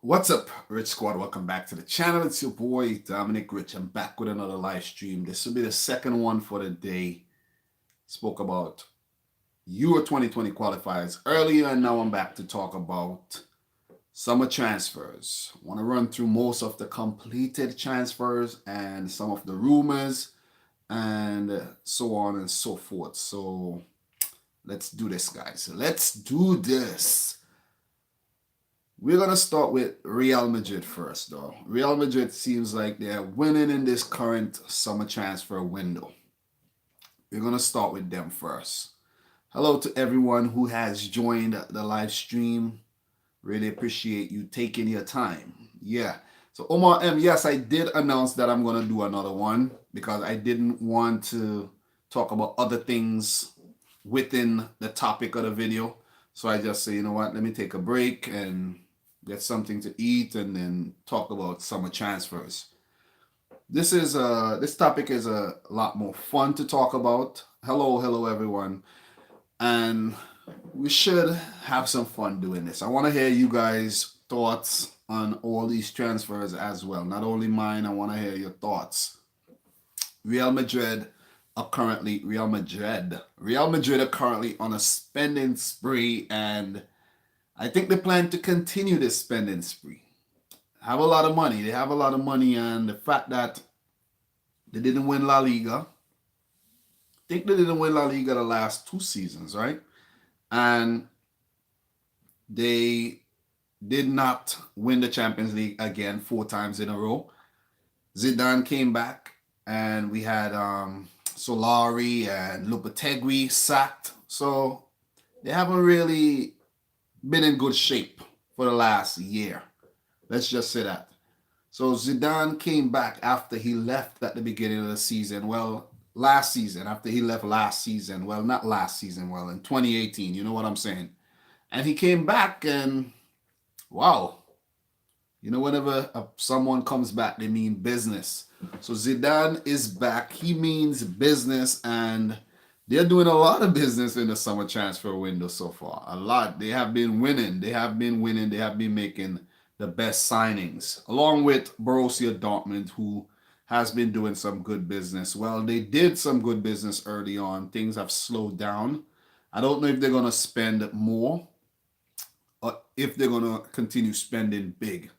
What's up, Rich Squad? Welcome back to the channel. It's your boy Dominic Rich. I'm back with another live stream. This will be the second one for the day. Spoke about Euro 2020 qualifiers earlier, and now I'm back to talk about summer transfers. I want to run through most of the completed transfers and some of the rumors and so on and so forth. So let's do this, guys. Let's do this. We're going to start with Real Madrid first, though. Real Madrid seems like they're winning in this current summer transfer window. We're going to start with them first. Hello to everyone who has joined the live stream. Really appreciate you taking your time. Yeah. So Omar M, yes, I did announce that I'm going to do another one because I didn't want to talk about other things within the topic of the video. So I just say, you know what, let me take a break and get something to eat and then talk about summer transfers. This topic is a lot more fun to talk about. Hello everyone. And we should have some fun doing this. I want to hear you guys' thoughts on all these transfers as well. Not only mine, I want to hear your thoughts. Real Madrid are currently on a spending spree, and I think they plan to continue this spending spree. Have a lot of money. They have a lot of money, and the fact that they didn't win La Liga. I think they didn't win La Liga the last 2 seasons, right? And they did not win the Champions League again 4 times in a row. Zidane came back, and we had Solari and Lopetegui sacked. So they haven't really been in good shape for the last year. Let's just say that. So Zidane came back after he left at the beginning of the season. Well, last season, after he left last season. Well, not last season. Well, in 2018, you know what I'm saying? And he came back and, wow. You know, whenever someone comes back, they mean business. So Zidane is back. He means business, and they're doing a lot of business in the summer transfer window so far. A lot. They have been winning. They have been making the best signings, along with Borussia Dortmund, who has been doing some good business. Well, they did some good business early on. Things have slowed down. I don't know if they're going to spend more or if they're going to continue spending big.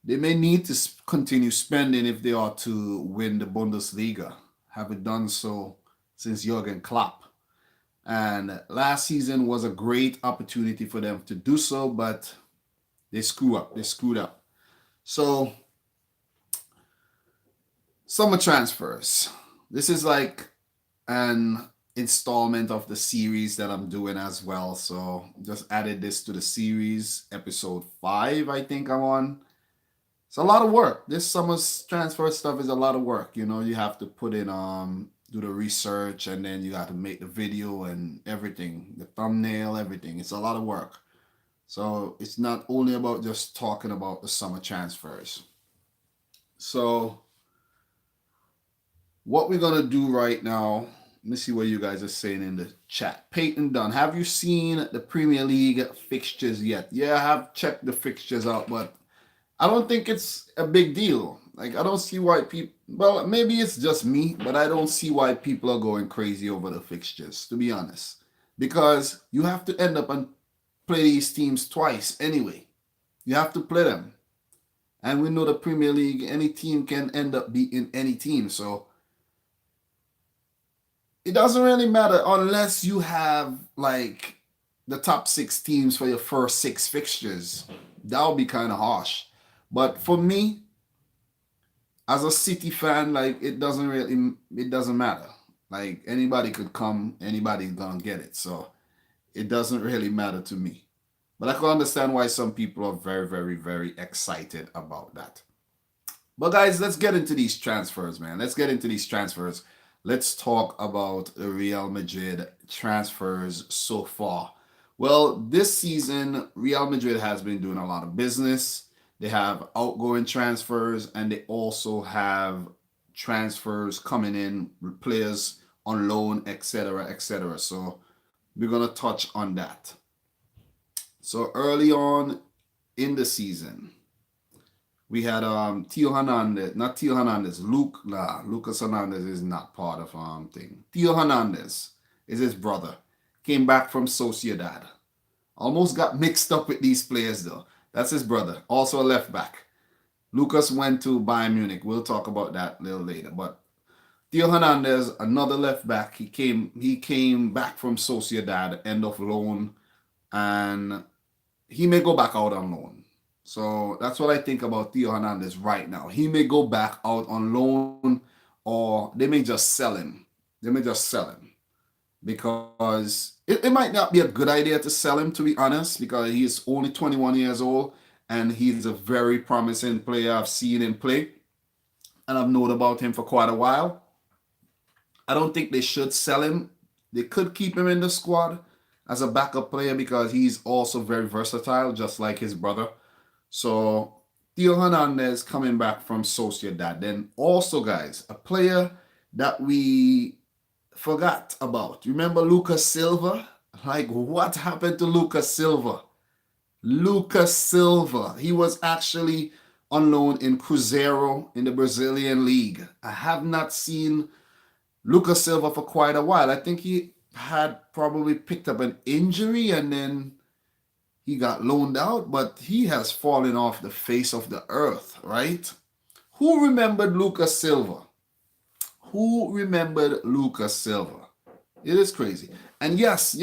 They may need to continue spending if they are to win the Bundesliga. Haven't done so since Jurgen Klopp. And last season was a great opportunity for them to do so, but they screwed up. So, summer transfers. This is like an installment of the series that I'm doing as well. So, just added this to the series, episode 5, I think I'm on. It's a lot of work. This summer's transfer stuff is a lot of work. You know, you have to put in do the research, and then you got to make the video and everything, the thumbnail, everything. It's a lot of work. So it's not only about just talking about the summer transfers. So what we're gonna do right now, let me see what you guys are saying in the chat. Peyton Dunn, have you seen the Premier League fixtures yet? Yeah, I have checked the fixtures out, but I don't think it's a big deal. Like, I don't see why people, well, maybe it's just me, but I don't see why people are going crazy over the fixtures, to be honest. Because you have to end up and play these teams twice anyway. You have to play them. And we know the Premier League, any team can end up beating any team. So it doesn't really matter unless you have, like, the top 6 teams for your first 6 fixtures. That would be kind of harsh. But for me, as a City fan, like, it doesn't matter. Like, anybody could come, anybody's gonna get it. So it doesn't really matter to me. But I can understand why some people are very, very, very excited about that. But guys, let's get into these transfers, man. Let's get into these transfers. Let's talk about the Real Madrid transfers so far. Well, this season, Real Madrid has been doing a lot of business. They have outgoing transfers, and they also have transfers coming in with players on loan, etc., etc. So we're going to touch on that. So early on in the season. We had Theo Hernandez, not Theo Hernandez, Lucas Hernandez is not part of thing. Theo Hernandez is his brother. Came back from Sociedad. Almost got mixed up with these players though. That's his brother, also a left back. Lucas went to Bayern Munich. We'll talk about that a little later. But Theo Hernandez, another left back, he came back from Sociedad, end of loan, and he may go back out on loan. So that's what I think about Theo Hernandez right now. He may go back out on loan, or they may just sell him. They may just sell him because it might not be a good idea to sell him, to be honest, because he's only 21 years old and he's a very promising player. I've seen him play and I've known about him for quite a while. I don't think they should sell him. They could keep him in the squad as a backup player because he's also very versatile, just like his brother. So Theo Hernandez coming back from Sociedad. Then also, guys, a player that we forgot about. Remember Lucas Silva? Like, what happened to Lucas Silva? Lucas Silva. He was actually on loan in Cruzeiro in the Brazilian league. I have not seen Lucas Silva for quite a while. I think he had probably picked up an injury and then he got loaned out, but he has fallen off the face of the earth, right? Who remembered Lucas Silva? Who remembered Lucas Silva? It is crazy. And yes,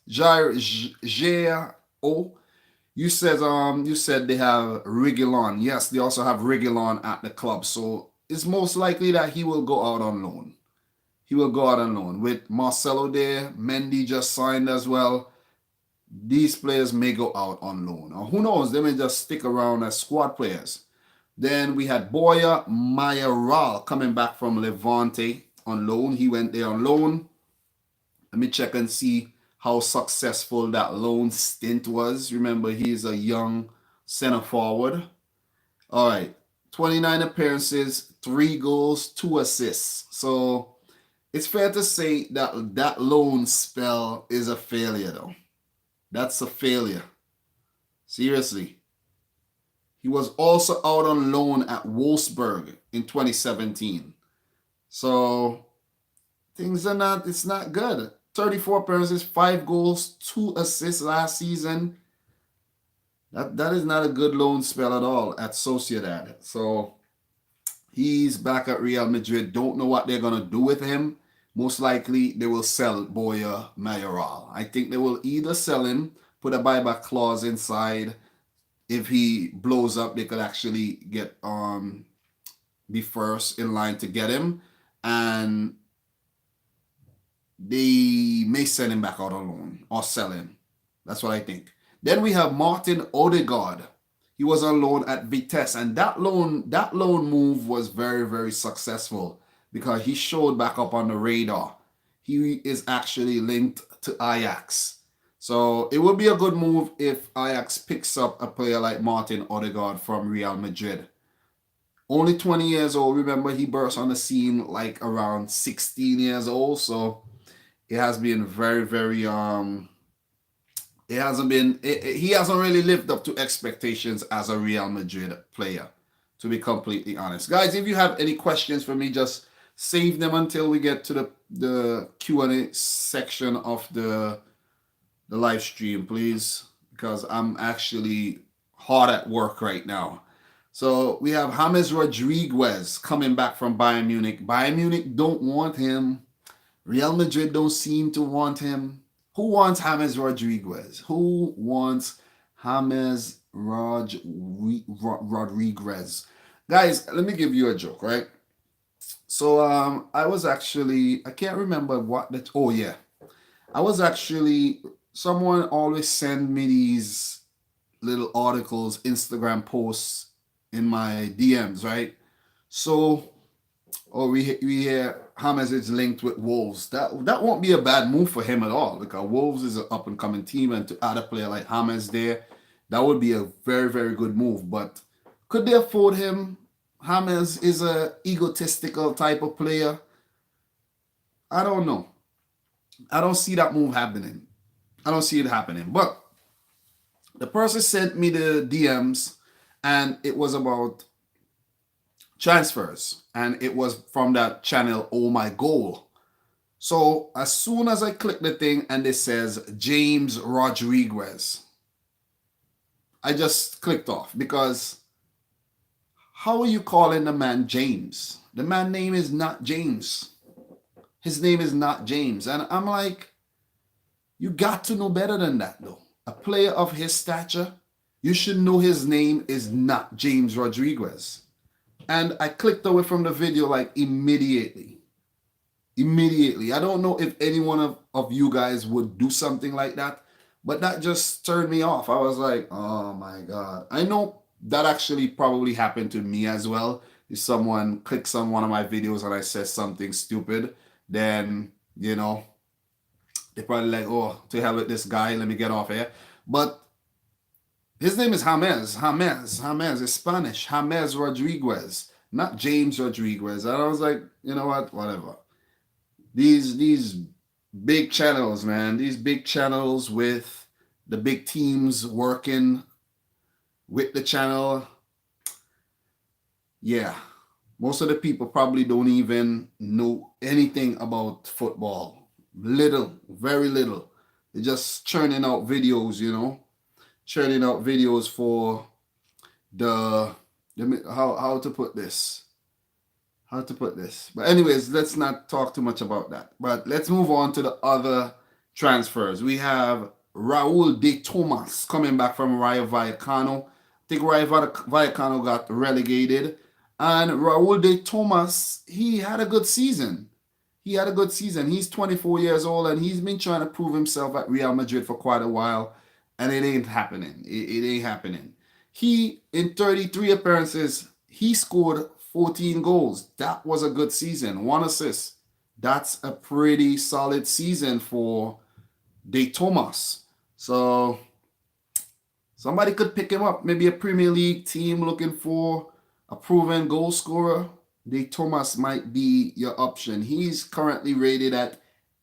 Jair O. You said they have Reguilon. Yes, they also have Reguilon at the club. So it's most likely that he will go out on loan. He will go out on loan. With Marcelo there, Mendy just signed as well. These players may go out on loan. Or who knows, they may just stick around as squad players. Then we had Boya Mayoral coming back from Levante on loan. He went there on loan. Let me check and see how successful that loan stint was. Remember, he's a young center forward. All right, 29 appearances, 3 goals, 2 assists. So it's fair to say that that loan spell is a failure, though. That's a failure. Seriously. He was also out on loan at Wolfsburg in 2017. So things are not, it's not good. 34 appearances, 5 goals, 2 assists last season. That is not a good loan spell at all at Sociedad. So he's back at Real Madrid. Don't know what they're going to do with him. Most likely they will sell Boya Mayoral. I think they will either sell him, put a buyback clause inside. If he blows up, they could actually get be first in line to get him. And they may send him back out on loan or sell him. That's what I think. Then we have Martin Odegaard. He was on loan at Vitesse, and that loan move was very, very successful because he showed back up on the radar. He is actually linked to Ajax. So it would be a good move if Ajax picks up a player like Martin Odegaard from Real Madrid. Only 20 years old. Remember, he burst on the scene like around 16 years old. So it has been very, very he hasn't really lived up to expectations as a Real Madrid player, to be completely honest. Guys, if you have any questions for me, just save them until we get to the Q&A section of the live stream, please, because I'm actually hard at work right now. So we have James Rodriguez coming back from Bayern Munich. Bayern Munich don't want him. Real Madrid don't seem to want him. Who wants James Rodriguez? Who wants James Rodriguez? Guys, let me give you a joke, right? So I can't remember someone always send me these little articles, Instagram posts in my DMs, right? So we hear James is linked with Wolves. That won't be a bad move for him at all because Wolves is an up and coming team, and to add a player like James there, that would be a very, very good move. But could they afford him? James is a egotistical type of player. I don't know. I don't see that move happening. I don't see it happening. But The person sent me the DMs, and it was about transfers, and it was from that channel, Oh My Goal. So as soon as I click the thing and it says James Rodriguez, I just clicked off, because how are you calling the man James? The man name is not James. His name is not James. And I'm like, you got to know better than that, though. A player of his stature, you should know his name is not James Rodriguez. And I clicked away from the video like immediately. Immediately. I don't know if any one of you guys would do something like that, but that just turned me off. I was like, oh my God. I know that actually probably happened to me as well. If someone clicks on one of my videos and I said something stupid, then, they probably like, oh, to hell with this guy, let me get off here. But his name is James is Spanish. James Rodriguez, not James Rodriguez. And I was like, you know what, whatever. These big channels, man, these big channels with the big teams working with the channel. Yeah, most of the people probably don't even know anything about football. Little, very little. They're just churning out videos, churning out videos for the how to put this. How to put this. But anyways, let's not talk too much about that. But let's move on to the other transfers. We have Raul de Tomas coming back from Rayo Vallecano. I think Rayo Vallecano got relegated. And Raul de Tomas, he had a good season. He's 24 years old, and he's been trying to prove himself at Real Madrid for quite a while, and it ain't happening. It ain't happening. He, in 33 appearances, he scored 14 goals. That was a good season. 1 assist. That's a pretty solid season for De Tomas. So somebody could pick him up. Maybe a Premier League team looking for a proven goal scorer. De Tomas might be your option. He's currently rated at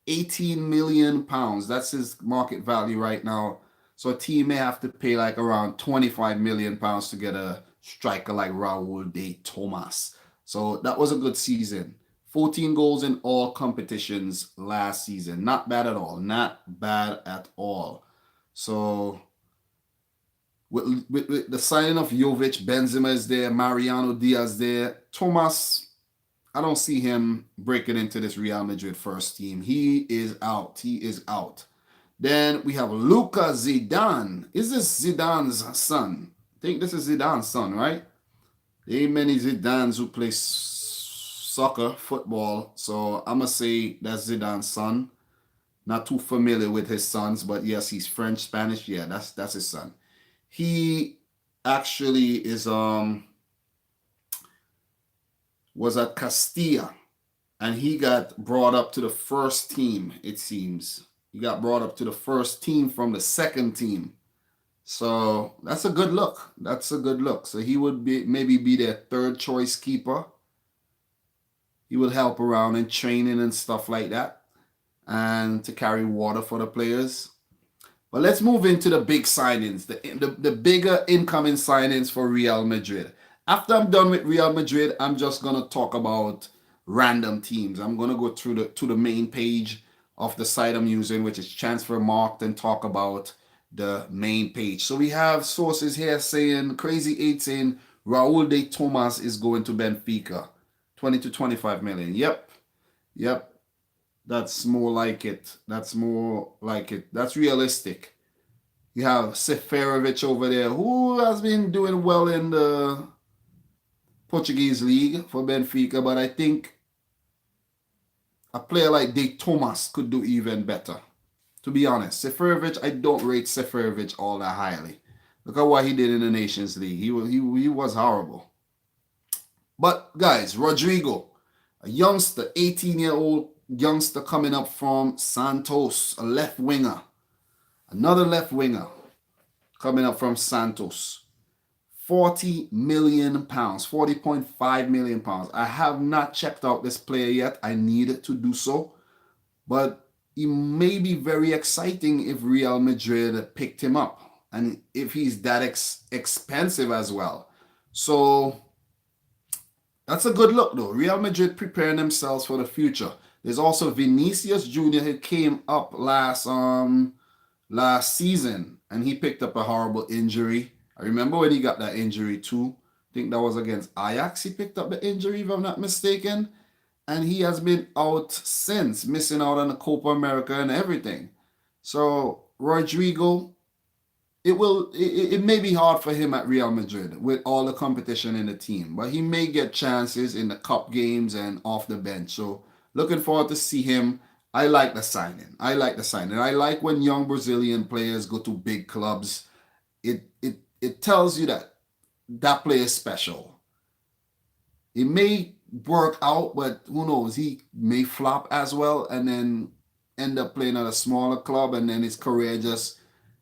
18 million pounds. That's his market value right now. So a team may have to pay like around 25 million pounds to get a striker like Raul de Tomas. So that was a good season. 14 goals in all competitions last season. Not bad at all. Not bad at all. So with the signing of Jovic, Benzema is there, Mariano Diaz there. Tomas, I don't see him breaking into this Real Madrid first team. He is out. He is out. Then we have Luka Zidane. Is this Zidane's son? I think this is Zidane's son, right? There ain't many Zidanes who play soccer, football. So I'm going to say that's Zidane's son. Not too familiar with his sons, but yes, he's French, Spanish. Yeah, that's his son. He actually is was at Castilla, and he got brought up to the first team, it seems. He got brought up to the first team from the second team. So that's a good look. That's a good look. So he would maybe be their third choice keeper. He will help around in training and stuff like that, and to carry water for the players. But let's move into the big signings, the bigger incoming signings for Real Madrid. After I'm done with Real Madrid, I'm just gonna talk about random teams. I'm gonna go through to the main page of the site I'm using, which is Transfermarkt, and talk about the main page. So we have sources here saying, Crazy 8 saying Raul de Tomas is going to Benfica, 20 to 25 million. Yep. That's more like it. That's realistic. You have Seferovic over there, who has been doing well in the Portuguese league for Benfica, but I think a player like De Tomas could do even better. To be honest, Seferovic, I don't rate Seferovic all that highly. Look at what he did in the Nations League. He was horrible. But guys, Rodrigo, a youngster, 18-year-old youngster coming up from Santos, a left winger. Another left winger coming up from Santos. 40 million pounds, 40.5 million pounds. I have not checked out this player yet. I need to do so. But he may be very exciting if Real Madrid picked him up. and if he's that expensive as well. So that's a good look, though. Real Madrid preparing themselves for the future. There's also Vinicius Jr. who came up last season, and he picked up a horrible injury. I remember when he got that injury too. I think that was against Ajax. He picked up the injury, if I'm not mistaken, and he has been out since, missing out on the Copa America and everything. So Rodrigo, it may be hard for him at Real Madrid with all the competition in the team, but he may get chances in the cup games and off the bench. So looking forward to see him. I like the signing. I like the signing. I like when young Brazilian players go to big clubs. It tells you that that player is special. It may work out, but who knows? He may flop as well and then end up playing at a smaller club and then his career just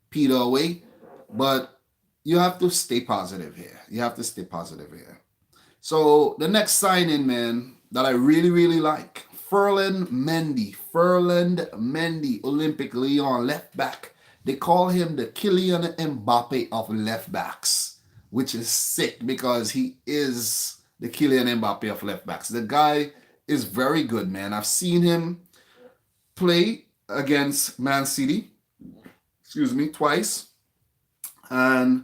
peter away. But you have to stay positive here. You have to stay positive here. So the next signing, man, that I really, really like, Ferland Mendy, Olympic Lyon, left back. They call him the Kylian Mbappe of left backs, which is sick because he is the Kylian Mbappe of left backs. The guy is very good, man. I've seen him play against Man City, twice, and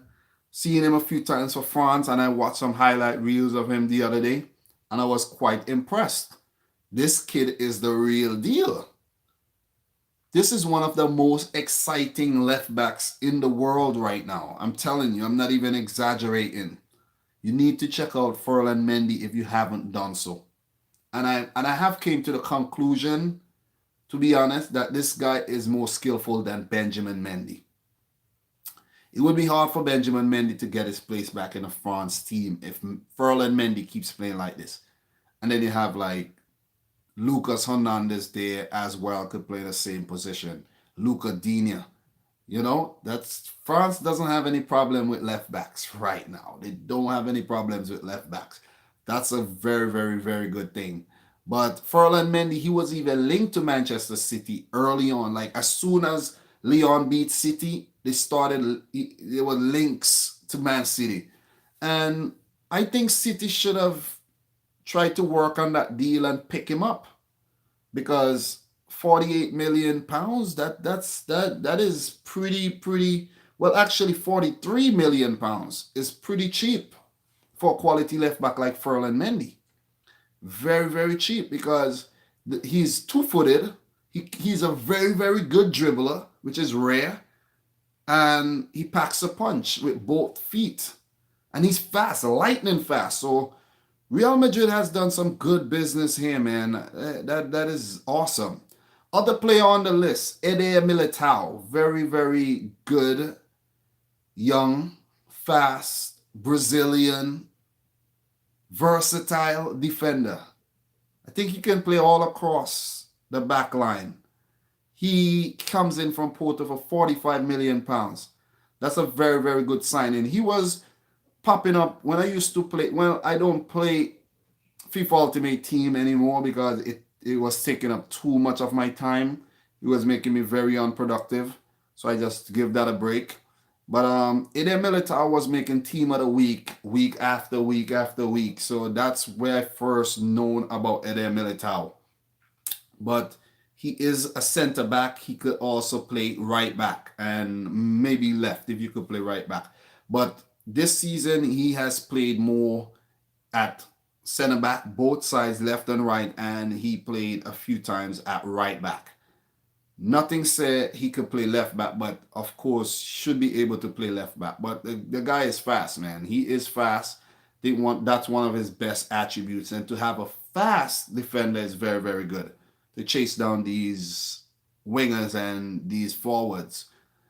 seen him a few times for France, and I watched some highlight reels of him the other day, and I was quite impressed. This kid is the real deal. This is one of the most exciting left backs in the world right now. I'm telling you, I'm not even exaggerating. You need to check out Ferland Mendy if you haven't done so. And I have came to the conclusion, to be honest, that this guy is more skillful than Benjamin Mendy. It would be hard for Benjamin Mendy to get his place back in a France team if Ferland Mendy keeps playing like this. And then you have like Lucas Hernandez there as well, could play the same position. Luca Digne. That's France doesn't have any problem with left backs right now. They don't have any problems with left backs. That's a very, very, very good thing. But Ferland Mendy, he was even linked to Manchester City early on. Like as soon as Lyon beat City, there were links to Man City. And I think City should have tried to work on that deal and pick him up, because 48 million pounds, that is pretty well, actually 43 million pounds is pretty cheap for a quality left back like Ferland Mendy. Very, very cheap, because he's two-footed. He's a very, very good dribbler, which is rare, and he packs a punch with both feet, and he's fast, lightning fast. So Real Madrid has done some good business here, man. That is awesome. Other player on the list, Eder Militao. Very, very good, young, fast, Brazilian, versatile defender. I think he can play all across the back line. He comes in from Porto for 45 million pounds. That's a very, very good signing. He was popping up when I used to play. Well, I don't play FIFA Ultimate Team anymore because it was taking up too much of my time. It was making me very unproductive. So I just give that a break. But Eder Militao was making team of the week after week after week. So that's where I first known about Eder Militao. But he is a center back. He could also play right back and maybe left if you could play right back. But this season he has played more at center back, both sides, left and right, and he played a few times at right back. Nothing said he could play left back, but of course should be able to play left back. But the guy is fast, man. He is fast. That's one of his best attributes. And to have a fast defender is very, very good. To chase down these wingers and these forwards.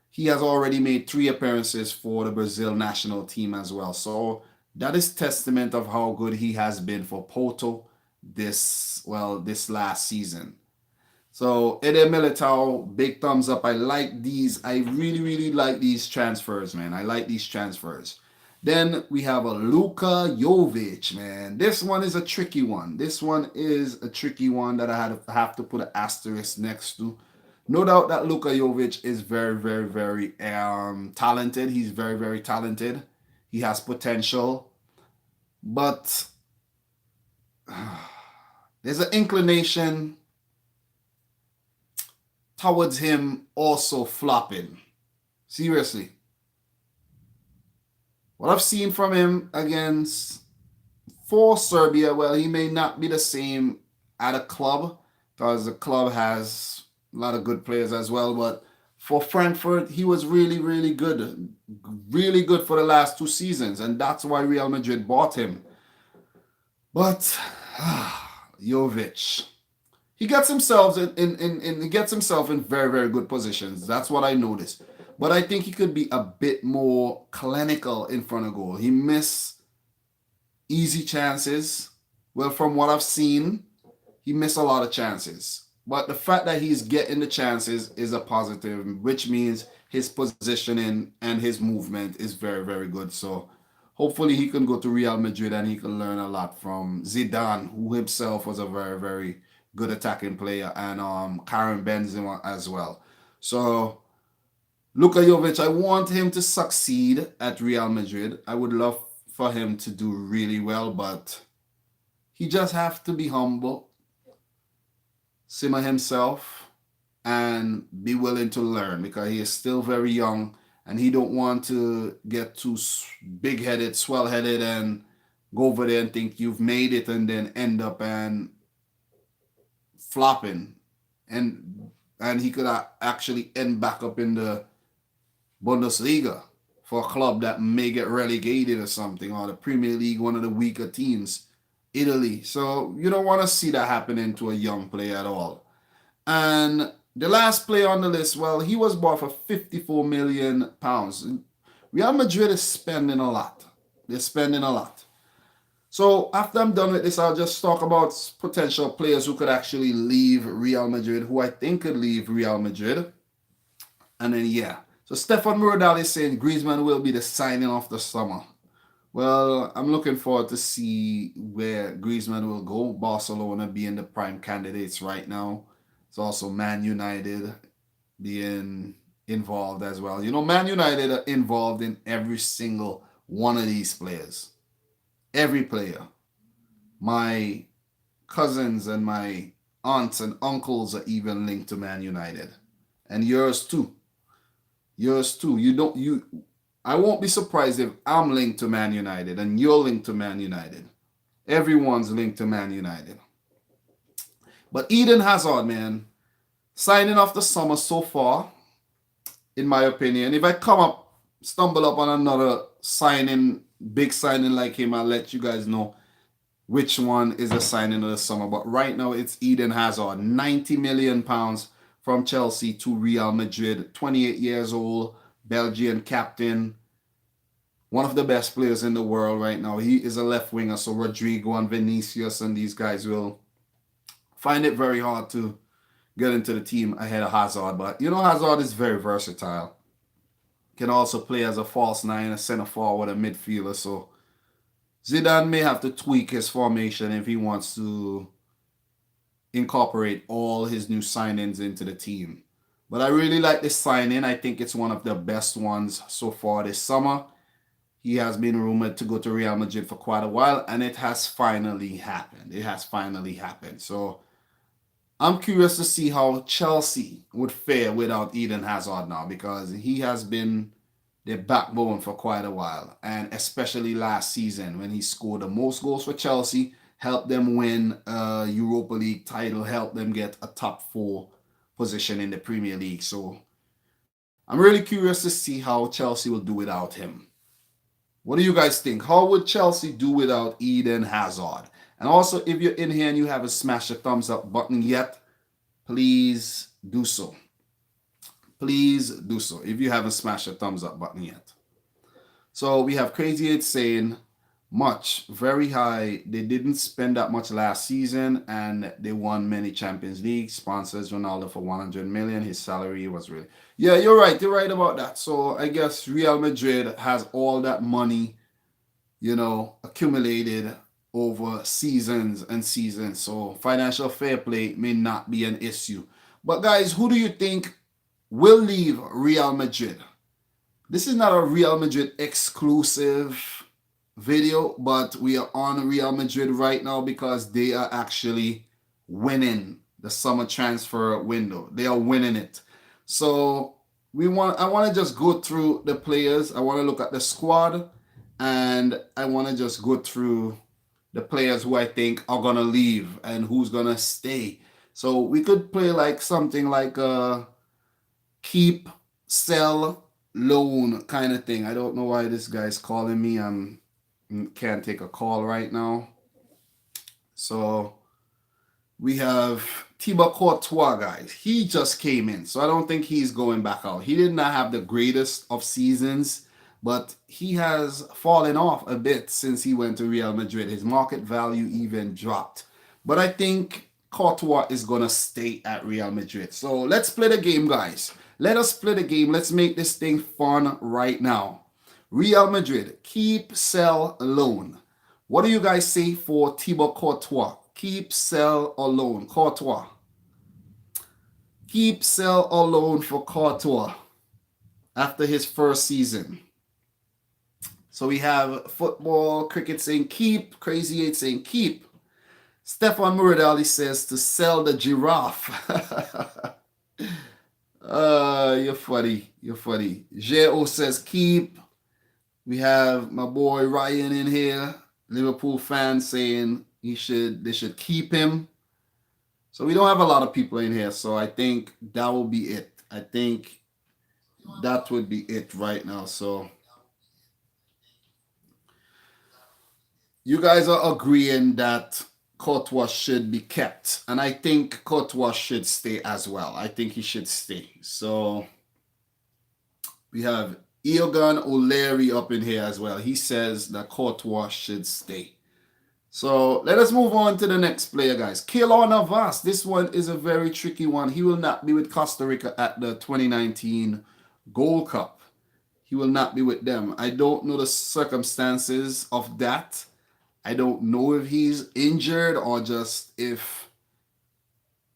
He has already made 3 appearances for the Brazil national team as well. So that is testament of how good he has been for Porto this last season. So Eder Militao, big thumbs up. I like these. I really, really like these transfers, man. I like these transfers. Then we have a Luka Jovic, man. This one is a tricky one. This one is a tricky one that I have to put an asterisk next to. No doubt that Luka Jovic is very, very, very talented. He's very, very talented. He has potential, but there's an inclination towards him also flopping. Seriously, what I've seen from him against for Serbia, well, he may not be the same at a club because the club has a lot of good players as well. But for Frankfurt, he was really, really good for the last 2 seasons, and that's why Real Madrid bought him. But Jovic, he gets himself he gets himself in very, very good positions. That's what I noticed. But I think he could be a bit more clinical in front of goal. He missed easy chances. Well, from what I've seen, he missed a lot of chances. But the fact that he's getting the chances is a positive, which means his positioning and his movement is very, very good. So hopefully he can go to Real Madrid and he can learn a lot from Zidane, who himself was a very, very good attacking player, and Karim Benzema as well. So Luka Jovic, I want him to succeed at Real Madrid. I would love for him to do really well, but he just have to be humble, simmer himself, and be willing to learn because he is still very young and he don't want to get too big-headed, swell-headed, and go over there and think you've made it and then end up and flopping, and he could actually end back up in the Bundesliga for a club that may get relegated or something, or the Premier League, one of the weaker teams, Italy. So you don't want to see that happening to a young player at all. And the last player on the list, well, he was bought for £54 million. Real Madrid is spending a lot. They're spending a lot. So after I'm done with this, I'll just talk about potential players who could actually leave Real Madrid, who I think could leave Real Madrid. And then, yeah. So Stefan Muradal is saying Griezmann will be the signing of the summer. Well, I'm looking forward to see where Griezmann will go. Barcelona being the prime candidates right now. It's also Man United being involved as well. You know, Man United are involved in every single one of these players. Every player. My cousins and my aunts and uncles are even linked to Man United. And yours too. Yours too. I won't be surprised if I'm linked to Man United and you're linked to Man United. Everyone's linked to Man United. But Eden Hazard, man, signing off the summer so far, in my opinion. If I stumble up on another big signing like him, I'll let you guys know which one is a signing of the summer. But right now, it's Eden Hazard, £90 million from Chelsea to Real Madrid, 28 years old, Belgian captain, one of the best players in the world right now. He is a left winger, so Rodrigo and Vinicius and these guys will find it very hard to get into the team ahead of Hazard. But you know, Hazard is very versatile. Can also play as a false nine, a center forward, a midfielder. So Zidane may have to tweak his formation if he wants to incorporate all his new signings into the team. But I really like this signing. I think it's one of the best ones so far this summer. He has been rumored to go to Real Madrid for quite a while, and it has finally happened. It has finally happened. So I'm curious to see how Chelsea would fare without Eden Hazard now, because he has been their backbone for quite a while, and especially last season when he scored the most goals for Chelsea, helped them win a Europa League title, helped them get a top 4 position in the Premier League. So I'm really curious to see how Chelsea will do without him. What do you guys think? How would Chelsea do without Eden Hazard? And also, if you're in here and you haven't smashed the thumbs up button yet, please do so. Please do so if you haven't smashed the thumbs up button yet. So we have Crazy 8 saying, much, very high. They didn't spend that much last season and they won many Champions League. Sponsors Ronaldo for 100 million. His salary was really... Yeah, you're right. You're right about that. So I guess Real Madrid has all that money, accumulated over seasons and seasons. So financial fair play may not be an issue. But guys, who do you think will leave Real Madrid? This is not a Real Madrid exclusive video, but we are on Real Madrid right now because they are actually winning the summer transfer window. They are winning it. So I want to just go through the players. I want to look at the squad, and I want to just go through the players who I think are gonna leave and who's gonna stay. So we could play like something like a keep, sell, loan kind of thing. I don't know why this guy's calling me. Can't take a call right now. So we have Thibaut Courtois, guys. He just came in, so I don't think he's going back out. He did not have the greatest of seasons, but he has fallen off a bit since he went to Real Madrid. His market value even dropped. But I think Courtois is going to stay at Real Madrid. So let's play the game, guys. Let us play the game. Let's make this thing fun right now. Real Madrid, keep, sell, loan. What do you guys say for Thibaut Courtois? Keep, sell, or loan? Courtois. Keep, sell, or loan for Courtois after his first season. So we have football, cricket saying keep, Crazy 8 saying keep. Stefan Muradali says to sell the giraffe. You're funny. You're funny. Jo says keep. We have my boy Ryan in here, Liverpool fan, saying they should keep him. So we don't have a lot of people in here, so I think that will be it. I think that would be it right now. So you guys are agreeing that Courtois should be kept, and I think Courtois should stay as well. I think he should stay. So we have Eogan O'Leary up in here as well. He says that Courtois should stay. So let us move on to the next player, guys. Keylor Navas. This one is a very tricky one. He will not be with Costa Rica at the 2019 Gold Cup. He will not be with them. I don't know the circumstances of that. I don't know if he's injured or just if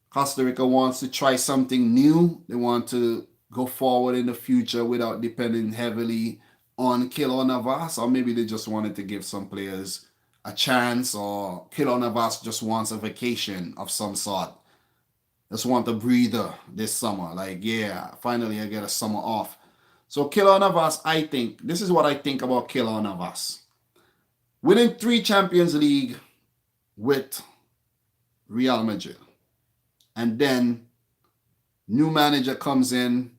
Costa Rica wants to try something new. They want to go forward in the future without depending heavily on Keylor Navas, or maybe they just wanted to give some players a chance, or Keylor Navas just wants a vacation of some sort. Just want a breather this summer. Like, yeah, finally I get a summer off. So Keylor Navas, I think, this is what I think about Keylor Navas. Winning 3 Champions League with Real Madrid. And then new manager comes in,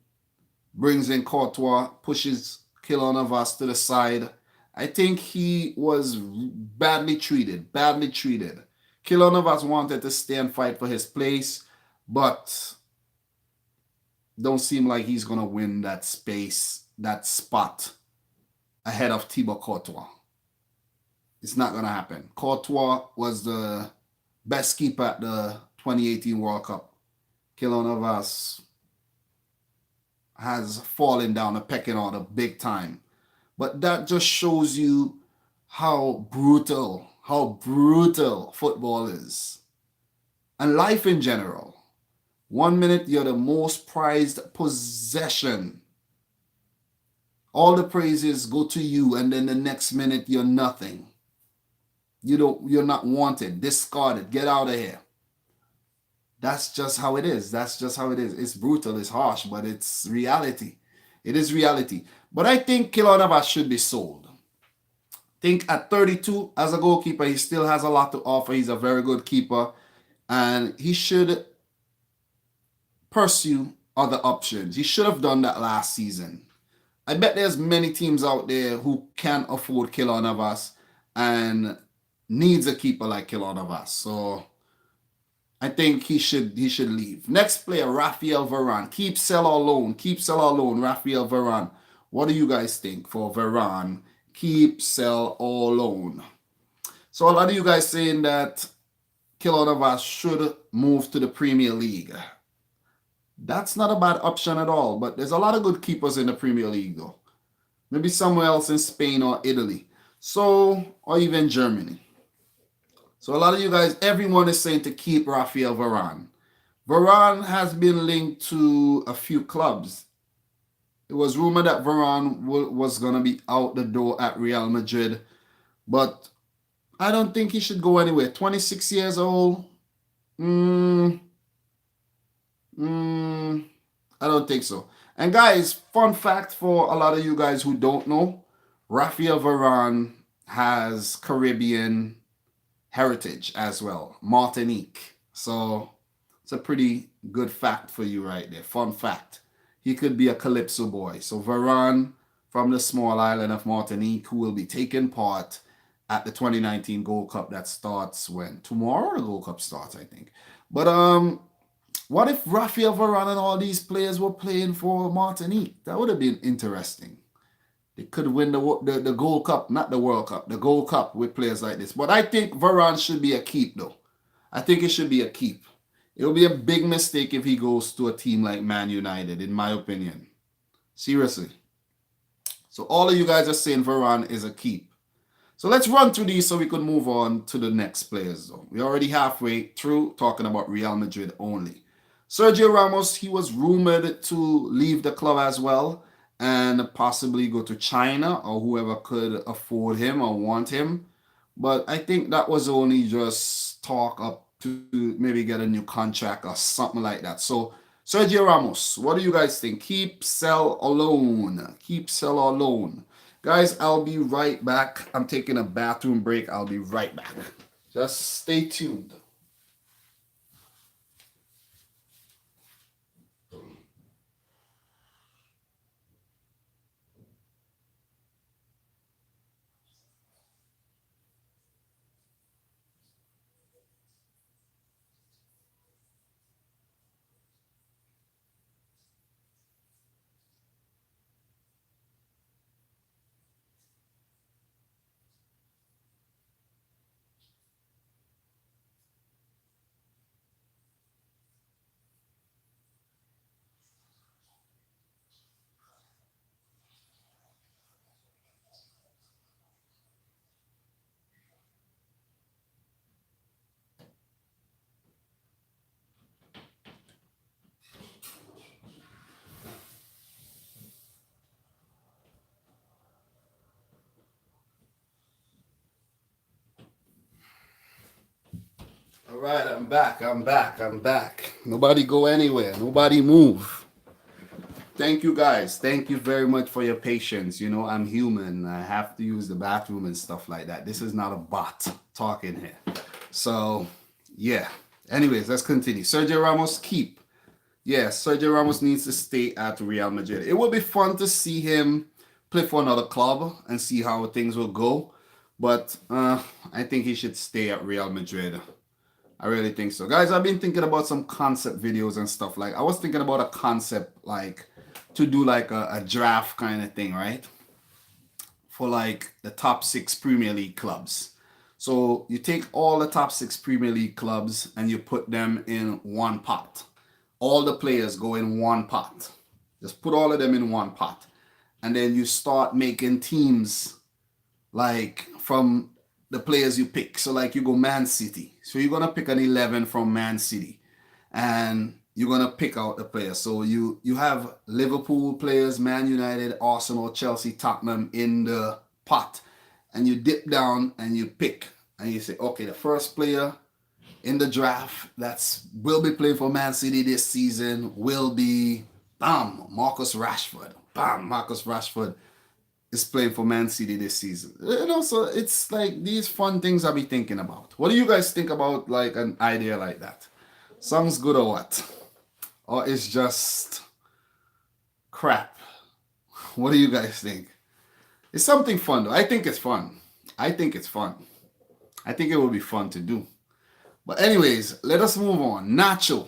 brings in Courtois, pushes Keylor Navas to the side. I think he was badly treated. Keylor Navas wanted to stay and fight for his place, but don't seem like he's going to win that space, that spot ahead of Thibaut Courtois. It's not going to happen. Courtois was the best keeper at the 2018 World Cup. Keylor Navas has fallen down the pecking order big time. But that just shows you how brutal football is. And life in general. 1 minute you're the most prized possession. All the praises go to you, and then the next minute you're nothing. You're not wanted, discarded, get out of here. That's just how it is. It's brutal, it's harsh, but it's reality. It is reality. But I think Keylor Navas should be sold. I think at 32 as a goalkeeper, he still has a lot to offer. He's a very good keeper, and he should pursue other options. He should have done that last season. I bet there's many teams out there who can afford Keylor Navas and needs a keeper like Keylor Navas. So I think he should leave. Next player, Raphael Varane. Keep, sell, or loan. Keep, sell, or loan. Raphael Varane. What do you guys think for Varane? Keep, sell, or loan. So a lot of you guys saying that Keylor Navas should move to the Premier League. That's not a bad option at all. But there's a lot of good keepers in the Premier League, though. Maybe somewhere else in Spain or Italy. So, or even Germany. So a lot of you guys, everyone is saying to keep Raphael Varane. Varane has been linked to a few clubs. It was rumored that Varane was going to be out the door at Real Madrid, but I don't think he should go anywhere. 26 years old. Mm, mm, I don't think so. And guys, fun fact for a lot of you guys who don't know, Rafael Varane has Caribbean heritage as well, Martinique. So it's a pretty good fact for you right there. Fun fact. He could be a Calypso boy. So Varane from the small island of Martinique, who will be taking part at the 2019 Gold Cup that starts when? Tomorrow the Gold Cup starts, I think. But what if Rafael Varane and all these players were playing for Martinique? That would have been interesting. They could win the Gold Cup, not the World Cup, the Gold Cup with players like this. But I think Varane should be a keep, though. I think it should be a keep. It will be a big mistake if he goes to a team like Man United, in my opinion. Seriously. So all of you guys are saying Varane is a keep. So let's run through these so we could move on to the next players, though. We're already halfway through talking about Real Madrid only. Sergio Ramos, he was rumored to leave the club as well and possibly go to China or whoever could afford him or want him. But I think that was only just talk up to maybe get a new contract or something like that. So Sergio Ramos, what do you guys think? Keep, sell, or loan? Keep, sell, or loan? Guys, I'll be right back. I'm taking a bathroom break. I'll be right back. Just stay tuned. All right, I'm back. I'm back. I'm back. Nobody go anywhere. Nobody move. Thank you guys. Thank you very much for your patience. You know, I'm human. I have to use the bathroom and stuff like that. This is not a bot talking here. So, yeah. Anyways, let's continue. Sergio Ramos, keep. Yes, Sergio Ramos needs to stay at Real Madrid. It will be fun to see him play for another club and see how things will go. But I think he should stay at Real Madrid. I really think so. Guys, I've been thinking about some concept videos and stuff. Like, I was thinking about a concept, like, to do like a draft kind of thing, right? For like the top 6 Premier League clubs. So you take all the top 6 Premier League clubs and you put them in one pot. All the players go in one pot. Just put all of them in one pot. And then you start making teams like from the players you pick. So like you go Man City. So you're going to pick an 11 from Man City. And you're going to pick out the players. So you have Liverpool players, Man United, Arsenal, Chelsea, Tottenham in the pot. And you dip down and you pick. And you say, okay, the first player in the draft that's will be playing for Man City this season will be, bam, Marcus Rashford. Bam, Marcus Rashford is playing for Man City this season. You know, so it's like these fun things I'll be thinking about. What do you guys think about like an idea like that? Sounds good or what? Or it's just crap? What do you guys think? It's something fun though. I think it's fun. I think it's fun. I think it will be fun to do. But anyways, let us move on. Nacho,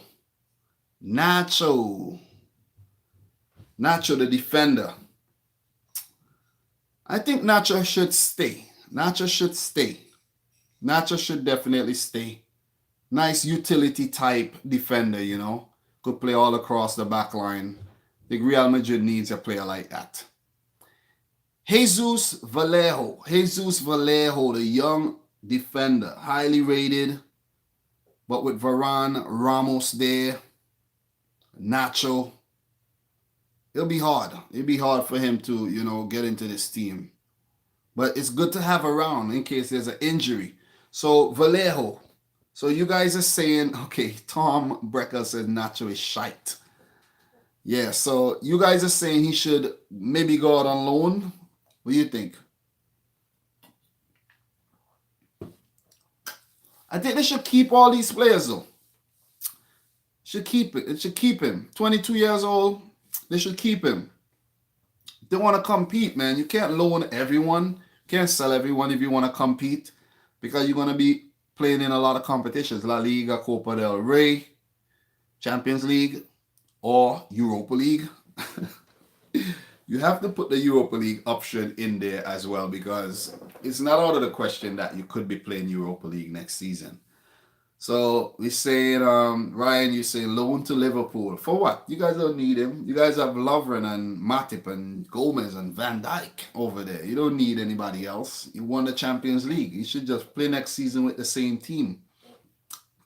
the defender. I think Nacho should stay. Nacho should definitely stay. Nice utility type defender, you know. Could play all across the back line. I think Real Madrid needs a player like that. Jesus Vallejo, the young defender, highly rated, but with Varane, Ramos there, Nacho. It'll be hard. It'll be hard for him to, get into this team. But it's good to have around in case there's an injury. So Vallejo. So you guys are saying, okay, Tom Brecker says Nacho is shite. Yeah, so you guys are saying he should maybe go out on loan. What do you think? I think they should keep all these players though. Should keep it. It should keep him. 22 years old. They should keep him. They want to compete, man. You can't loan everyone. You can't sell everyone if you want to compete because you're going to be playing in a lot of competitions. La Liga, Copa del Rey, Champions League, or Europa League. You have to put the Europa League option in there as well because it's not out of the question that you could be playing Europa League next season. So we saying, Ryan, you say loan to Liverpool. For what? You guys don't need him. You guys have Lovren and Matip and Gomez and Van Dijk over there. You don't need anybody else. You won the Champions League. You should just play next season with the same team.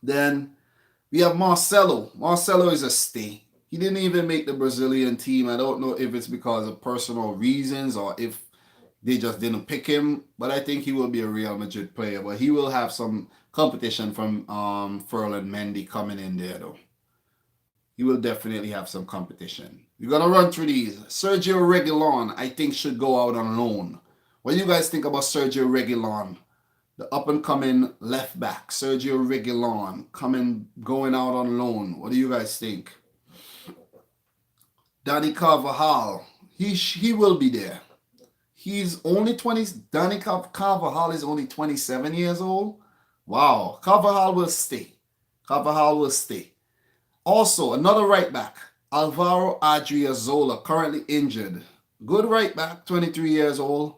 Then we have Marcelo. Marcelo is a stay. He didn't even make the Brazilian team. I don't know if it's because of personal reasons or if they just didn't pick him. But I think he will be a Real Madrid player. But he will have some competition from Ferland Mendy coming in there, though. He will definitely have some competition. We're going to run through these. Sergio Reguilon, I think, should go out on loan. What do you guys think about Sergio Reguilon? The up-and-coming left back, Sergio Reguilon, going out on loan. What do you guys think? Danny Carvajal, he will be there. He's only 20. Danny Carvajal is only 27 years old. Wow. Carvajal will stay. Carvajal will stay. Also, another right back, Alvaro Adriazola, currently injured. Good right back, 23 years old.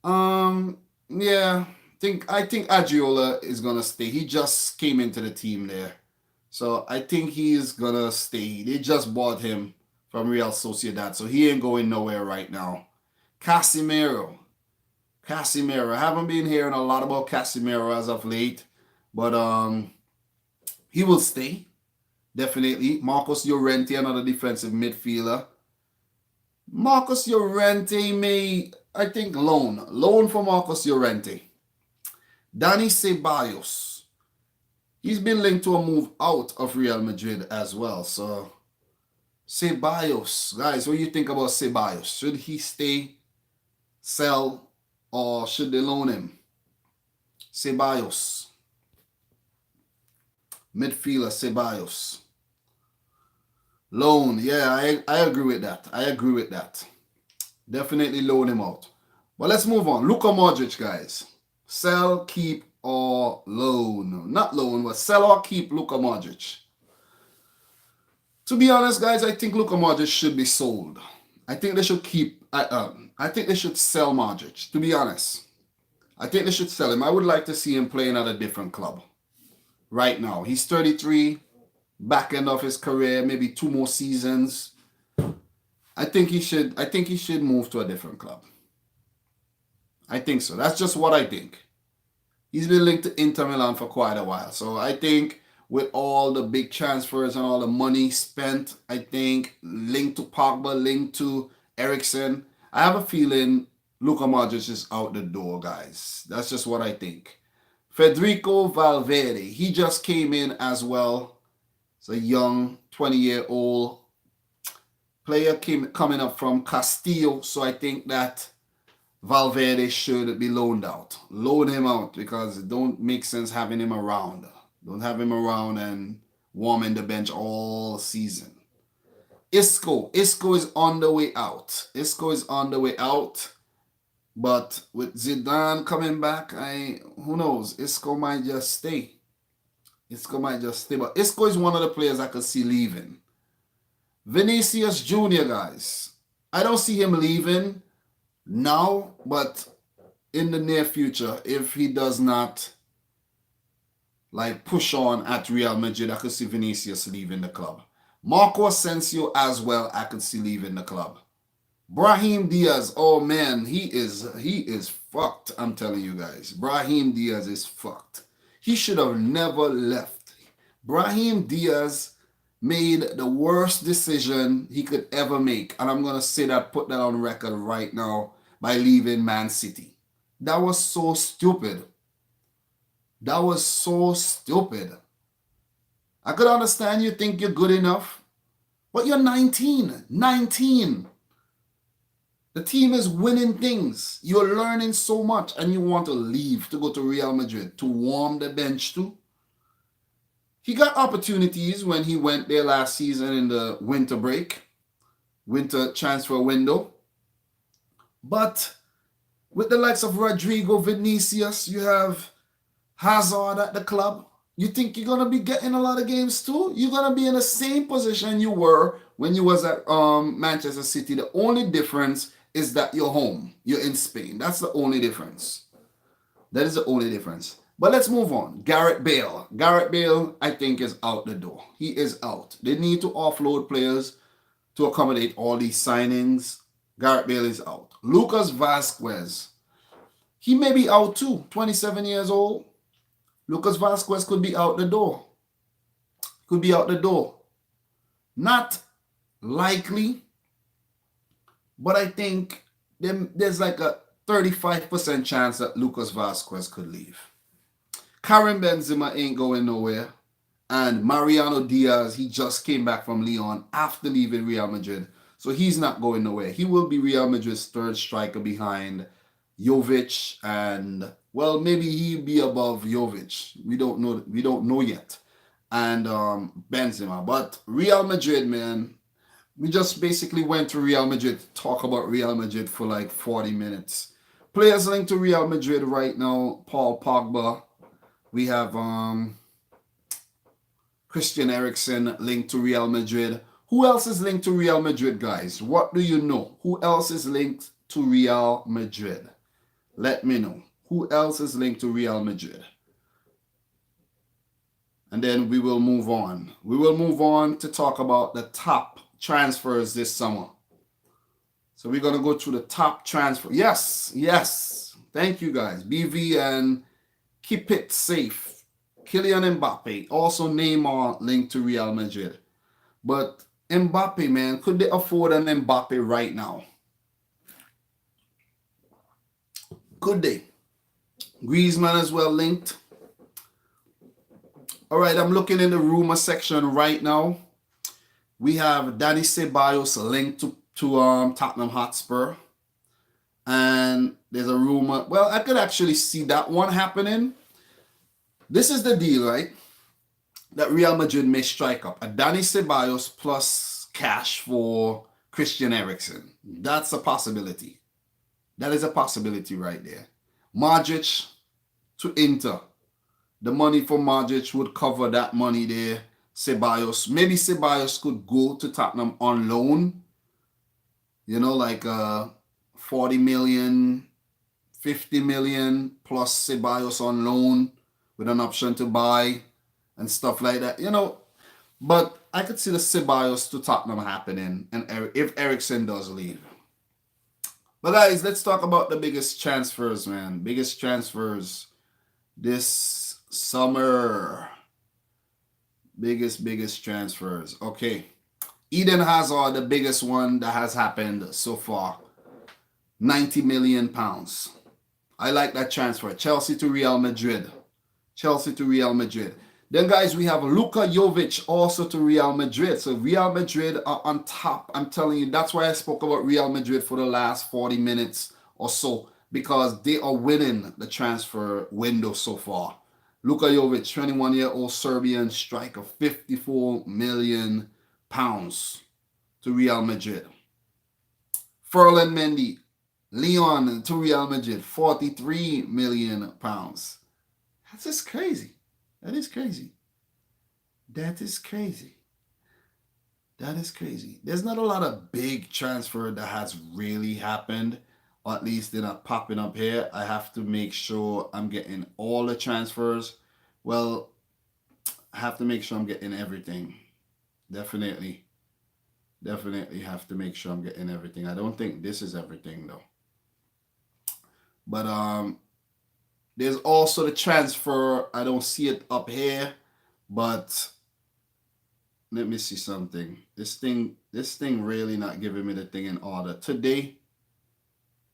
Yeah, I think Adriola is gonna stay. He just came into the team there. So I think he's gonna stay. They just bought him from Real Sociedad, so he ain't going nowhere right now. Casemiro. I haven't been hearing a lot about Casemiro as of late, but he will stay. Definitely. Marcos Llorente, another defensive midfielder. Marcos Llorente may, I think, loan. Loan for Marcos Llorente. Dani Ceballos. He's been linked to a move out of Real Madrid as well. So, Ceballos. Guys, what do you think about Ceballos? Should he stay, sell, or should they loan him? Ceballos. Midfielder Ceballos. Loan. Yeah, I agree with that. Definitely loan him out. But let's move on. Luka Modric, guys. Sell, keep, or loan. Not loan, but sell or keep Luka Modric. To be honest, guys, I think Luka Modric should be sold. I think they should keep. I think they should sell Modric. To be honest, I think they should sell him. I would like to see him playing at a different club. Right now, he's 33. Back end of his career, maybe 2 more seasons. I think he should move to a different club. I think so. That's just what I think. He's been linked to Inter Milan for quite a while. So I think with all the big transfers and all the money spent, I think linked to Pogba, linked to Eriksen, I have a feeling Luka Modric is out the door, guys. That's just what I think. Federico Valverde, he just came in as well. It's a young 20-year-old player coming up from Castillo. So I think that Valverde should be loaned out. Loan him out because it don't make sense having him around. Don't have him around and warming the bench all season. Isco is on the way out. But with Zidane coming back, who knows? Isco might just stay. But Isco is one of the players I could see leaving. Vinicius Jr., guys. I don't see him leaving now, but in the near future, if he does not push on at Real Madrid, I could see Vinicius leaving the club. Marco Asensio as well, I could see leaving the club. Brahim Diaz, oh man, he is fucked. I'm telling you guys. Brahim Diaz is fucked. He should have never left. Brahim Diaz made the worst decision he could ever make. And I'm going to say that, put that on record right now, by leaving Man City. That was so stupid. That was so stupid. I could understand you think you're good enough, but you're 19. 19. The team is winning things. You're learning so much and you want to leave to go to Real Madrid to warm the bench too. He got opportunities when he went there last season in the winter break, winter transfer window. But with the likes of Rodrigo, Vinicius, you have Hazard at the club. You think you're going to be getting a lot of games too? You're going to be in the same position you were when you was at Manchester City. The only difference is that you're home. You're in Spain. That's the only difference. That is the only difference. But let's move on. Gareth Bale. Gareth Bale, I think, is out the door. He is out. They need to offload players to accommodate all these signings. Gareth Bale is out. Lucas Vazquez. He may be out too. 27 years old. Lucas Vazquez could be out the door. Could be out the door. Not likely, but I think there's like a 35% chance that Lucas Vazquez could leave. Karim Benzema ain't going nowhere. And Mariano Diaz, he just came back from Lyon after leaving Real Madrid. So he's not going nowhere. He will be Real Madrid's third striker behind Jovic, and well, maybe he'll be above Jovic. We don't know yet. And Benzema. But Real Madrid, man, we just basically went to Real Madrid to talk about Real Madrid for like 40 minutes. Players linked to Real Madrid right now: Paul Pogba. We have Christian Eriksen linked to Real Madrid. Who else is linked to Real Madrid, guys? What do you know? Who else is linked to Real Madrid? Let me know. Who else is linked to Real Madrid? And then we will move on. We will move on to talk about the top transfers this summer. So we're going to go through the top transfer. Yes, yes. Thank you, guys. BV and keep it safe. Kylian Mbappe. Also Neymar linked to Real Madrid. But Mbappe, man, could they afford an Mbappe right now? Could they? Griezmann as well linked. All right, I'm looking in the rumor section right now. We have Dani Ceballos linked to Tottenham Hotspur. And there's a rumor. Well, I could actually see that one happening. This is the deal, right? That Real Madrid may strike up. A Dani Ceballos plus cash for Christian Eriksen. That's a possibility. That is a possibility right there. Modric to Inter. The money for Modric would cover that money there. Ceballos. Maybe Ceballos could go to Tottenham on loan. You know, like 40 million, 50 million plus Ceballos on loan with an option to buy and stuff like that. You know, but I could see the Ceballos to Tottenham happening, and if Eriksen does leave. But guys, let's talk about the biggest transfers, man. Biggest transfers this summer. Biggest transfers. Okay. Eden Hazard, the biggest one that has happened so far. 90 million pounds. I like that transfer. Chelsea to Real Madrid. Chelsea to Real Madrid. Then, guys, we have Luka Jovic also to Real Madrid. So Real Madrid are on top. I'm telling you, that's why I spoke about Real Madrid for the last 40 minutes or so, because they are winning the transfer window so far. Luka Jovic, 21-year-old Serbian striker, 54 million pounds to Real Madrid. Ferland Mendy, Lyon to Real Madrid, 43 million pounds. That's just crazy. That is crazy. That is crazy. That is crazy. There's not a lot of big transfer that has really happened, or at least they're not popping up here. I have to make sure I'm getting all the transfers. Well, I have to make sure I'm getting everything. Definitely have to make sure I'm getting everything. I don't think this is everything though. But there's also the transfer. I don't see it up here, but let me see something. This thing really not giving me the thing in order today.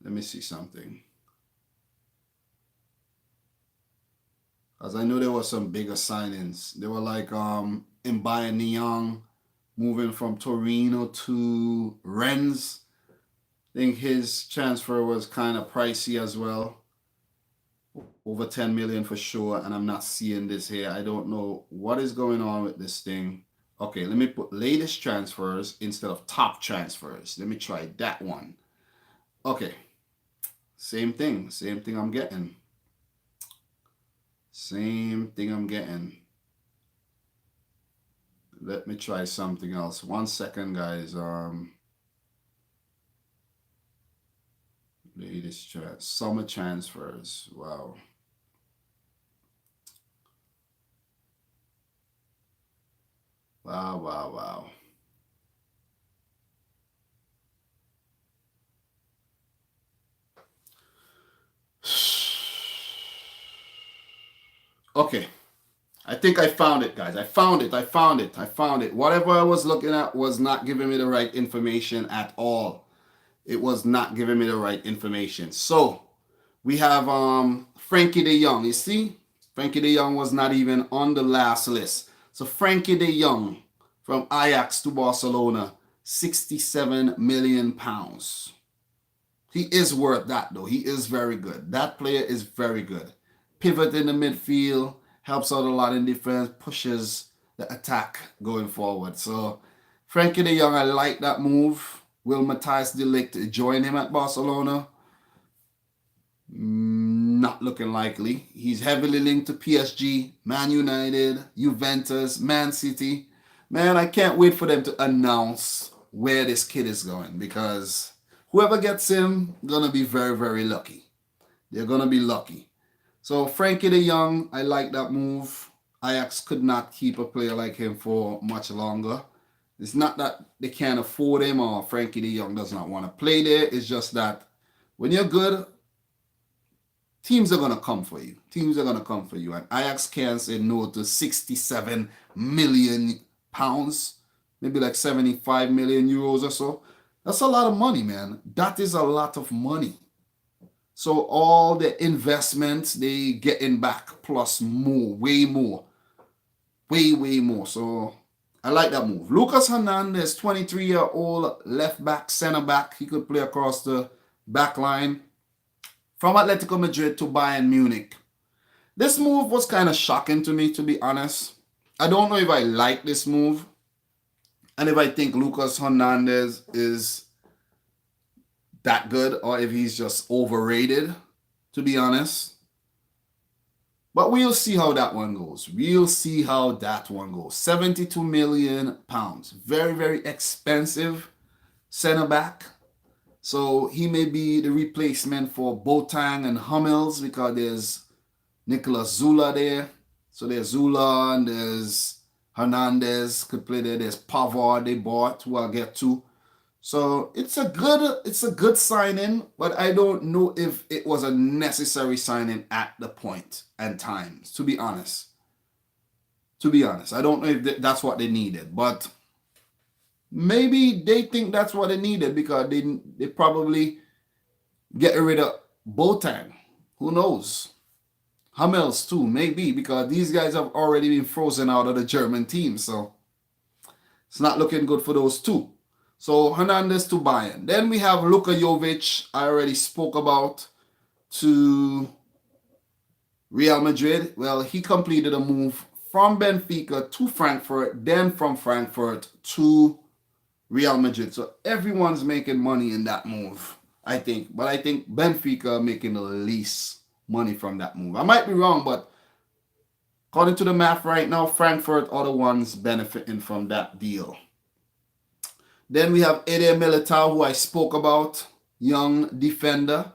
Let me see something. Cause I know there were some bigger signings. They were like Mbaye Young moving from Torino to Rennes. I think his transfer was kind of pricey as well. Over 10 million for sure, and I'm not seeing this here. I don't know what is going on with this thing. Okay, let me put latest transfers instead of top transfers. Let me try that one. Okay, same thing I'm getting. Same thing I'm getting. Let me try something else. 1 second, guys. Latest summer transfers. Wow. Wow, wow, wow. Okay. I think I found it, guys. I found it. I found it. I found it. Whatever I was looking at was not giving me the right information at all. It was not giving me the right information. So we have Frankie De Jong. You see, Frankie De Jong was not even on the last list. So Frankie De Jong from Ajax to Barcelona, 67 million pounds. He is worth that though. He is very good. That player is very good. Pivot in the midfield, helps out a lot in defense, pushes the attack going forward. So Frankie De Jong, I like that move. Will Matthias de Ligt join him at Barcelona? Not looking likely. He's heavily linked to PSG, Man United, Juventus, Man City. Man, I can't wait for them to announce where this kid is going because whoever gets him gonna be very, very lucky. They're gonna be lucky. So Frankie De Jong, I like that move. Ajax could not keep a player like him for much longer. It's not that they can't afford him or Frankie De Jong does not want to play there. It's just that when you're good, teams are gonna come for you. Teams are gonna come for you, and Ajax can't say no to 67 million pounds, maybe like 75 million euros or so. That's a lot of money, man. That is a lot of money. So all the investments they getting back plus more, way more. So I like that move. Lucas Hernandez, 23-year-old left back, center back. He could play across the back line from Atletico Madrid to Bayern Munich. This move was kind of shocking to me, to be honest. I don't know if I like this move and if I think Lucas Hernandez is that good or if he's just overrated, to be honest. But we'll see how that one goes. We'll see how that one goes. 72 million pounds. Very, very expensive center back. So he may be the replacement for Boateng and Hummels because there's Nicolas Zula there. So there's Zula and there's Hernandez could play there. There's Pavard they bought, who I'll get to. So it's a good signing, but I don't know if it was a necessary signing at the point and times, to be honest. I don't know if that's what they needed, but maybe they think that's what they needed because they probably get rid of Boateng. Who knows? Hummels too, maybe, because these guys have already been frozen out of the German team, so it's not looking good for those two. So Hernandez to Bayern. Then we have Luka Jovic, I already spoke about, to Real Madrid. Well, he completed a move from Benfica to Frankfurt, then from Frankfurt to Real Madrid. So everyone's making money in that move, I think. But I think Benfica making the least money from that move. I might be wrong, but according to the math right now, Frankfurt are the ones benefiting from that deal. Then we have Eder Militao, who I spoke about, young defender.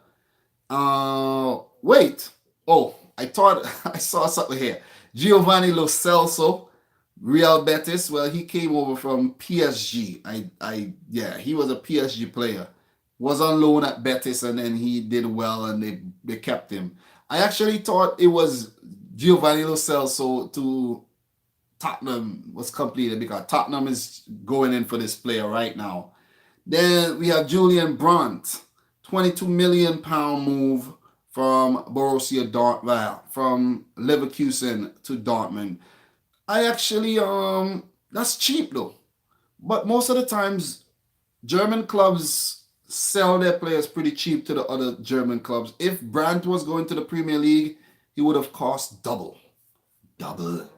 Wait. Oh, I thought I saw something here. Giovanni Lo Celso, Real Betis. Well, he came over from PSG. Yeah, he was a PSG player. Was on loan at Betis, and then he did well, and they kept him. I actually thought it was Giovanni Lo Celso to Tottenham was completed because Tottenham is going in for this player right now. Then we have Julian Brandt, 22 million pound move from Borussia Dortmund, from Leverkusen to Dortmund. I actually that's cheap though. But most of the times German clubs sell their players pretty cheap to the other German clubs. If Brandt was going to the Premier League, he would have cost double. Double.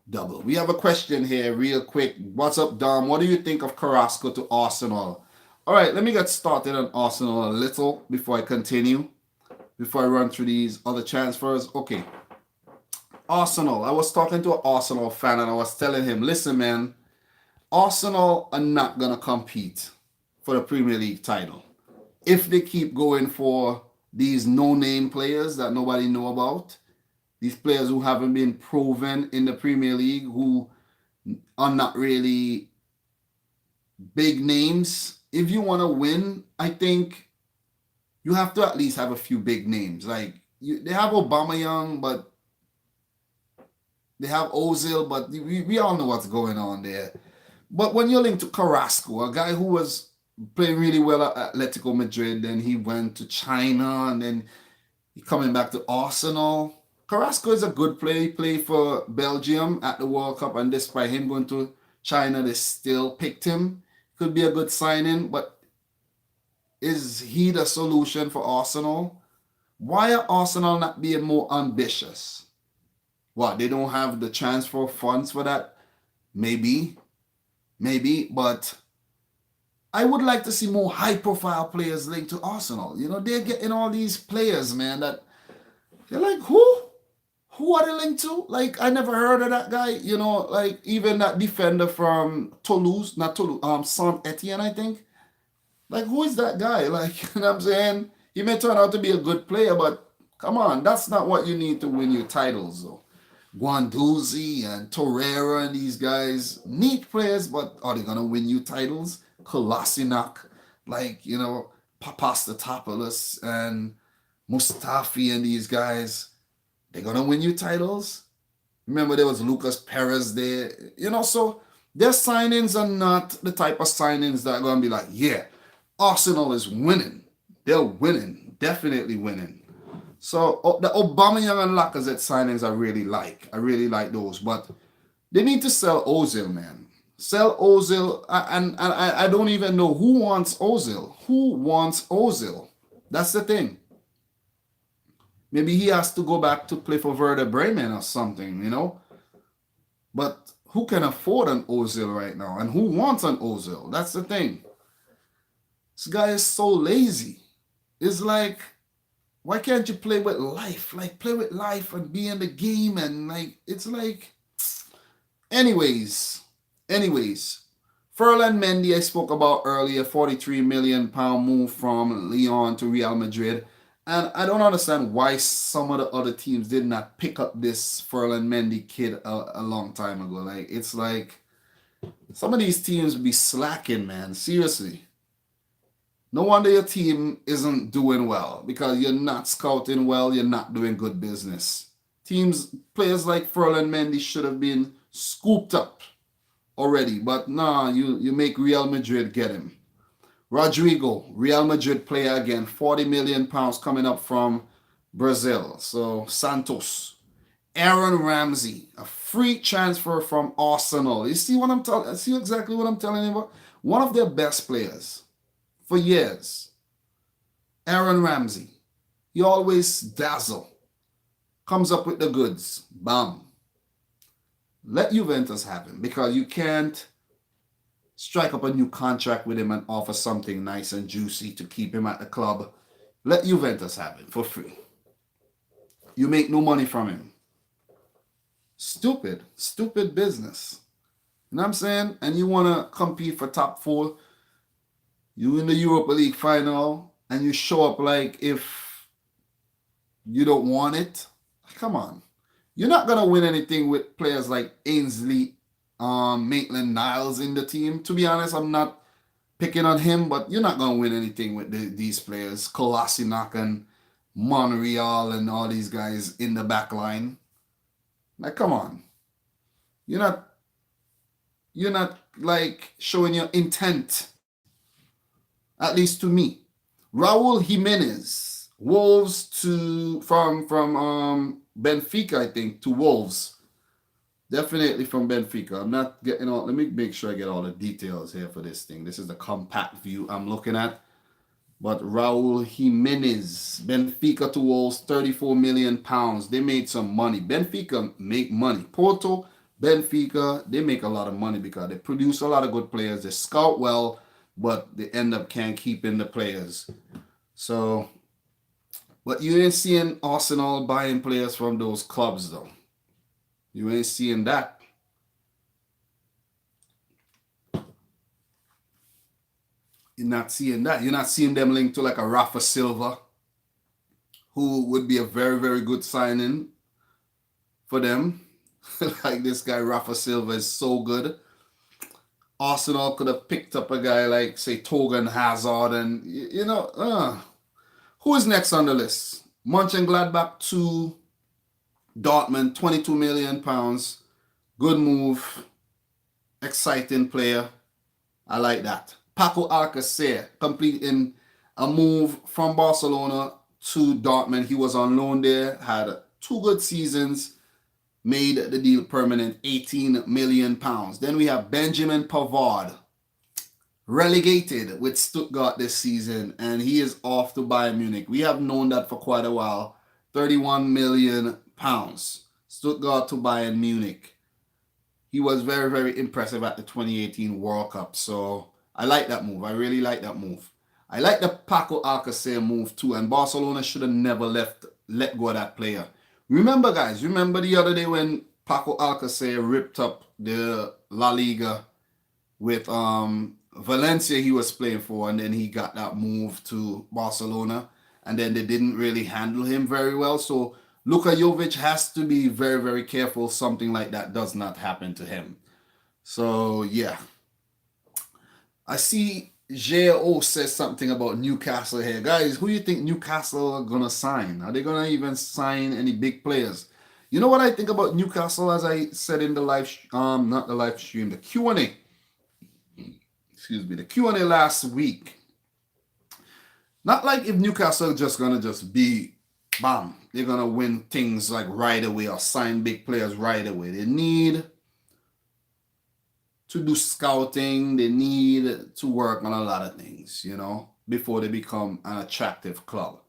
Double. We have a question here, real quick. What's up, Dom? What do you think of Carrasco to Arsenal? All right, let me get started on Arsenal a little before I continue, before I run through these other transfers. Okay. Arsenal. I was talking to an Arsenal fan and I was telling him, listen, man, Arsenal are not going to compete for the Premier League title if they keep going for these no-name players that nobody know about. These players who haven't been proven in the Premier League, who are not really big names. If you want to win, I think you have to at least have a few big names. Like they have Aubameyang, but they have Ozil, but we all know what's going on there. But when you're linked to Carrasco, a guy who was playing really well at Atletico Madrid, then he went to China, and then he coming back to Arsenal. Carrasco is a good player. He played for Belgium at the World Cup, and despite him going to China, they still picked him. Could be a good signing, but is he the solution for Arsenal? Why are Arsenal not being more ambitious? What, they don't have the transfer funds for that? Maybe, but I would like to see more high-profile players linked to Arsenal. You know, they're getting all these players, man, that you're like, who? Who are they linked to? Like, I never heard of that guy. You know, like even that defender from Toulouse, not Toulouse, Saint Etienne, I think. Like, who is that guy? Like, you know what I'm saying? He may turn out to be a good player, but come on, that's not what you need to win your titles, though. Guendouzi and Torreira and these guys, neat players, but are they going to win you titles? Kolasinac, like, you know, Papastatopoulos and Mustafi and these guys, they're going to win you titles? Remember, there was Lucas Perez there. You know, so their signings are not the type of signings that are going to be like, yeah, Arsenal is winning. They're winning, definitely winning. So the Aubameyang and Lacazette signings I really like. I really like those. But they need to sell Ozil, man. Sell Ozil. And I don't even know who wants Ozil. Who wants Ozil? That's the thing. Maybe he has to go back to play for Werder Bremen or something, you know? But who can afford an Ozil right now? And who wants an Ozil? That's the thing. This guy is so lazy. It's like, why can't you play with life? Like, play with life and be in the game. And like, it's like, anyways. Ferland Mendy, I spoke about earlier, 43 million pound move from Lyon to Real Madrid. And I don't understand why some of the other teams did not pick up this Ferland Mendy kid a long time ago. Like, it's like, some of these teams be slacking, man. Seriously. No wonder your team isn't doing well, because you're not scouting well, you're not doing good business. Players like Ferland Mendy should have been scooped up already, but nah, you make Real Madrid get him. Rodrigo, Real Madrid player again, 40 million pounds coming up from Brazil. So Santos. Aaron Ramsey, a free transfer from Arsenal. You see what I'm telling? See exactly what I'm telling you about? One of their best players for years. Aaron Ramsey. He always dazzle. Comes up with the goods. Bam. Let Juventus have him, because you can't strike up a new contract with him and offer something nice and juicy to keep him at the club. Let Juventus have him for free. You make no money from him. Stupid business. You know what I'm saying? And you want to compete for top 4. You in the Europa League final, and you show up like if you don't want it. Come on. You're not going to win anything with players like Ainsley, Maitland-Niles in the team. To be honest, I'm not picking on him, but you're not going to win anything with these players. Kolasinac and Monreal and all these guys in the back line. Like, come on. You're not like showing your intent, at least to me. Raul Jimenez, Wolves to from Benfica, I think, to Wolves. Definitely from Benfica. I'm not getting all. Let me make sure I get all the details here for this thing. This is the compact view I'm looking at. But Raul Jimenez, Benfica to Wolves, 34 million pounds. They made some money. Benfica make money. Porto, Benfica, they make a lot of money because they produce a lot of good players. They scout well, but they end up can't keep in the players. So, but you ain't seeing Arsenal buying players from those clubs though. You ain't seeing that. You're not seeing that. You're not seeing them linked to like a Rafa Silva, who would be a very, very good signing for them. Like this guy, Rafa Silva, is so good. Arsenal could have picked up a guy like, say, Torgan Hazard, and who is next on the list? Mönchengladbach to Dortmund, 22 million pounds. Good move. Exciting player. I like that. Paco Alcacer completing a move from Barcelona to Dortmund. He was on loan there, had 2 good seasons, made the deal permanent, 18 million pounds. Then we have Benjamin Pavard, relegated with Stuttgart this season, and he is off to Bayern Munich. We have known that for quite a while. 31 million pounds. Stuttgart to Bayern Munich. He was very, very impressive at the 2018 World Cup. So I like that move. I really like that move. I like the Paco Alcacer move too. And Barcelona should have never let go of that player. Remember, guys, remember the other day when Paco Alcacer ripped up the La Liga with Valencia he was playing for, and then he got that move to Barcelona, and then they didn't really handle him very well. So Luka Jovic has to be very, very careful something like that does not happen to him. So, yeah. I see J.O. says something about Newcastle here. Guys, who do you think Newcastle are going to sign? Are they going to even sign any big players? You know what I think about Newcastle, as I said in the not the live stream, the Q&A. Excuse me, the Q&A last week. Not like if Newcastle just going to just be bam, they're going to win things like right away or sign big players right away. They need to do scouting. They need to work on a lot of things, before they become an attractive club.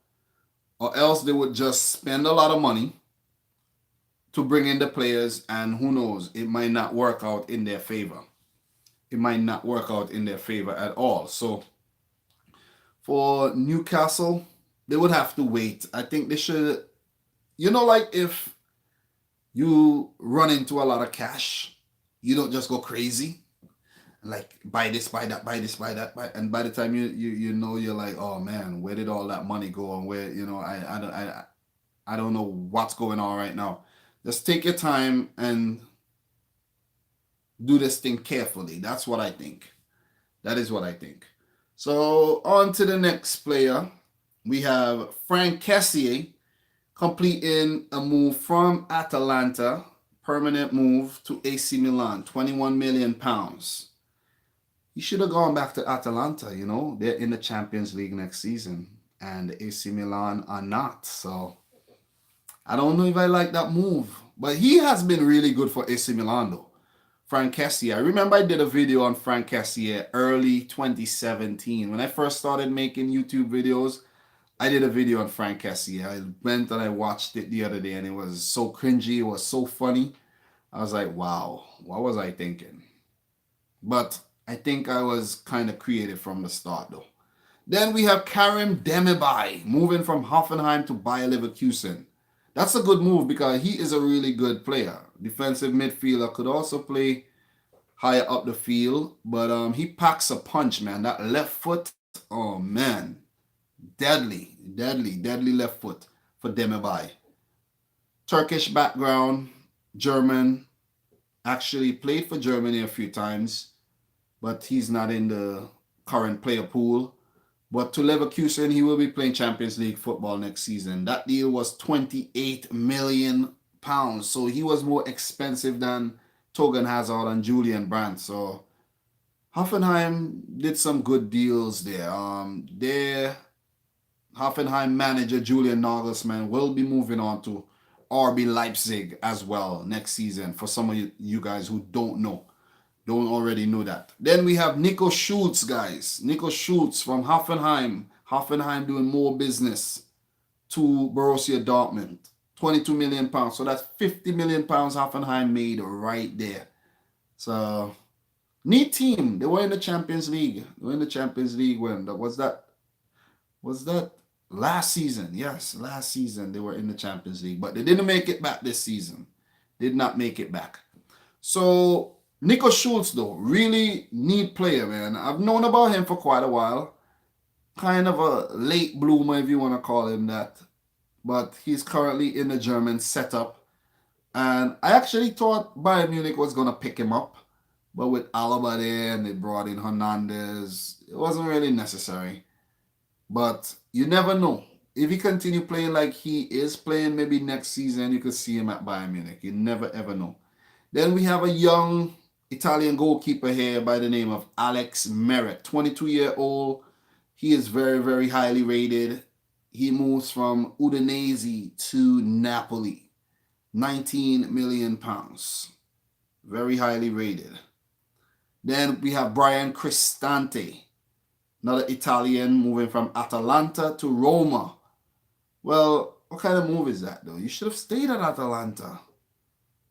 Or else they would just spend a lot of money to bring in the players, and who knows, it might not work out in their favor. It might not work out in their favor at all. So for Newcastle, they would have to wait. I think they should, like if you run into a lot of cash, you don't just go crazy, like buy this, buy that, buy this, buy that, and by the time you're like, oh man, where did all that money go? And where, I don't know what's going on right now. Just take your time and do this thing carefully. That's what I think. That is what I think. So on to the next player. We have Frank Kessié completing a move from Atalanta, permanent move to AC Milan, 21 million pounds. He should have gone back to Atalanta, They're in the Champions League next season, and AC Milan are not. So I don't know if I like that move, but he has been really good for AC Milan though. Frank Kessié. I remember I did a video on Frank Kessié early 2017. When I first started making YouTube videos, I did a video on Frank Kessié. I went and I watched it the other day, and it was so cringy. It was so funny. I was like, wow, what was I thinking? But I think I was kind of creative from the start, though. Then we have Karim Demirbay moving from Hoffenheim to Bayer Leverkusen. That's a good move because he is a really good player. Defensive midfielder, could also play higher up the field, but he packs a punch, man. That left foot, oh man, deadly left foot for Demirbay. Turkish background, German, actually played for Germany a few times, but he's not in the current player pool. But to Leverkusen, he will be playing Champions League football next season. That deal was 28 million pounds, so he was more expensive than Togan Hazard and Julian Brandt. So Hoffenheim did some good deals there. Their Hoffenheim manager Julian Nagelsmann will be moving on to RB Leipzig as well next season. For some of you guys who don't already know that. Then we have Nico Schultz, guys. Nico Schultz from Hoffenheim. Hoffenheim doing more business to Borussia Dortmund. 22 million pounds. So that's 50 million pounds Hoffenheim made right there. So neat team. They were in the Champions League. They were in the Champions League when was that last season? Yes, last season they were in the Champions League, but they didn't make it back this season. Did not make it back. So Nico Schultz, though, really neat player, man. I've known about him for quite a while. Kind of a late bloomer, if you want to call him that. But he's currently in the German setup. And I actually thought Bayern Munich was going to pick him up. But with Alaba there and they brought in Hernandez, it wasn't really necessary. But you never know. If he continue playing like he is playing, maybe next season you could see him at Bayern Munich. You never ever know. Then we have a young Italian goalkeeper here by the name of Alex Meret, 22-year-old. He is very, very highly rated. He moves from Udinese to Napoli. 19 million pounds. Very highly rated. Then we have Brian Cristante, another Italian moving from Atalanta to Roma. Well, what kind of move is that, though? You should have stayed at Atalanta.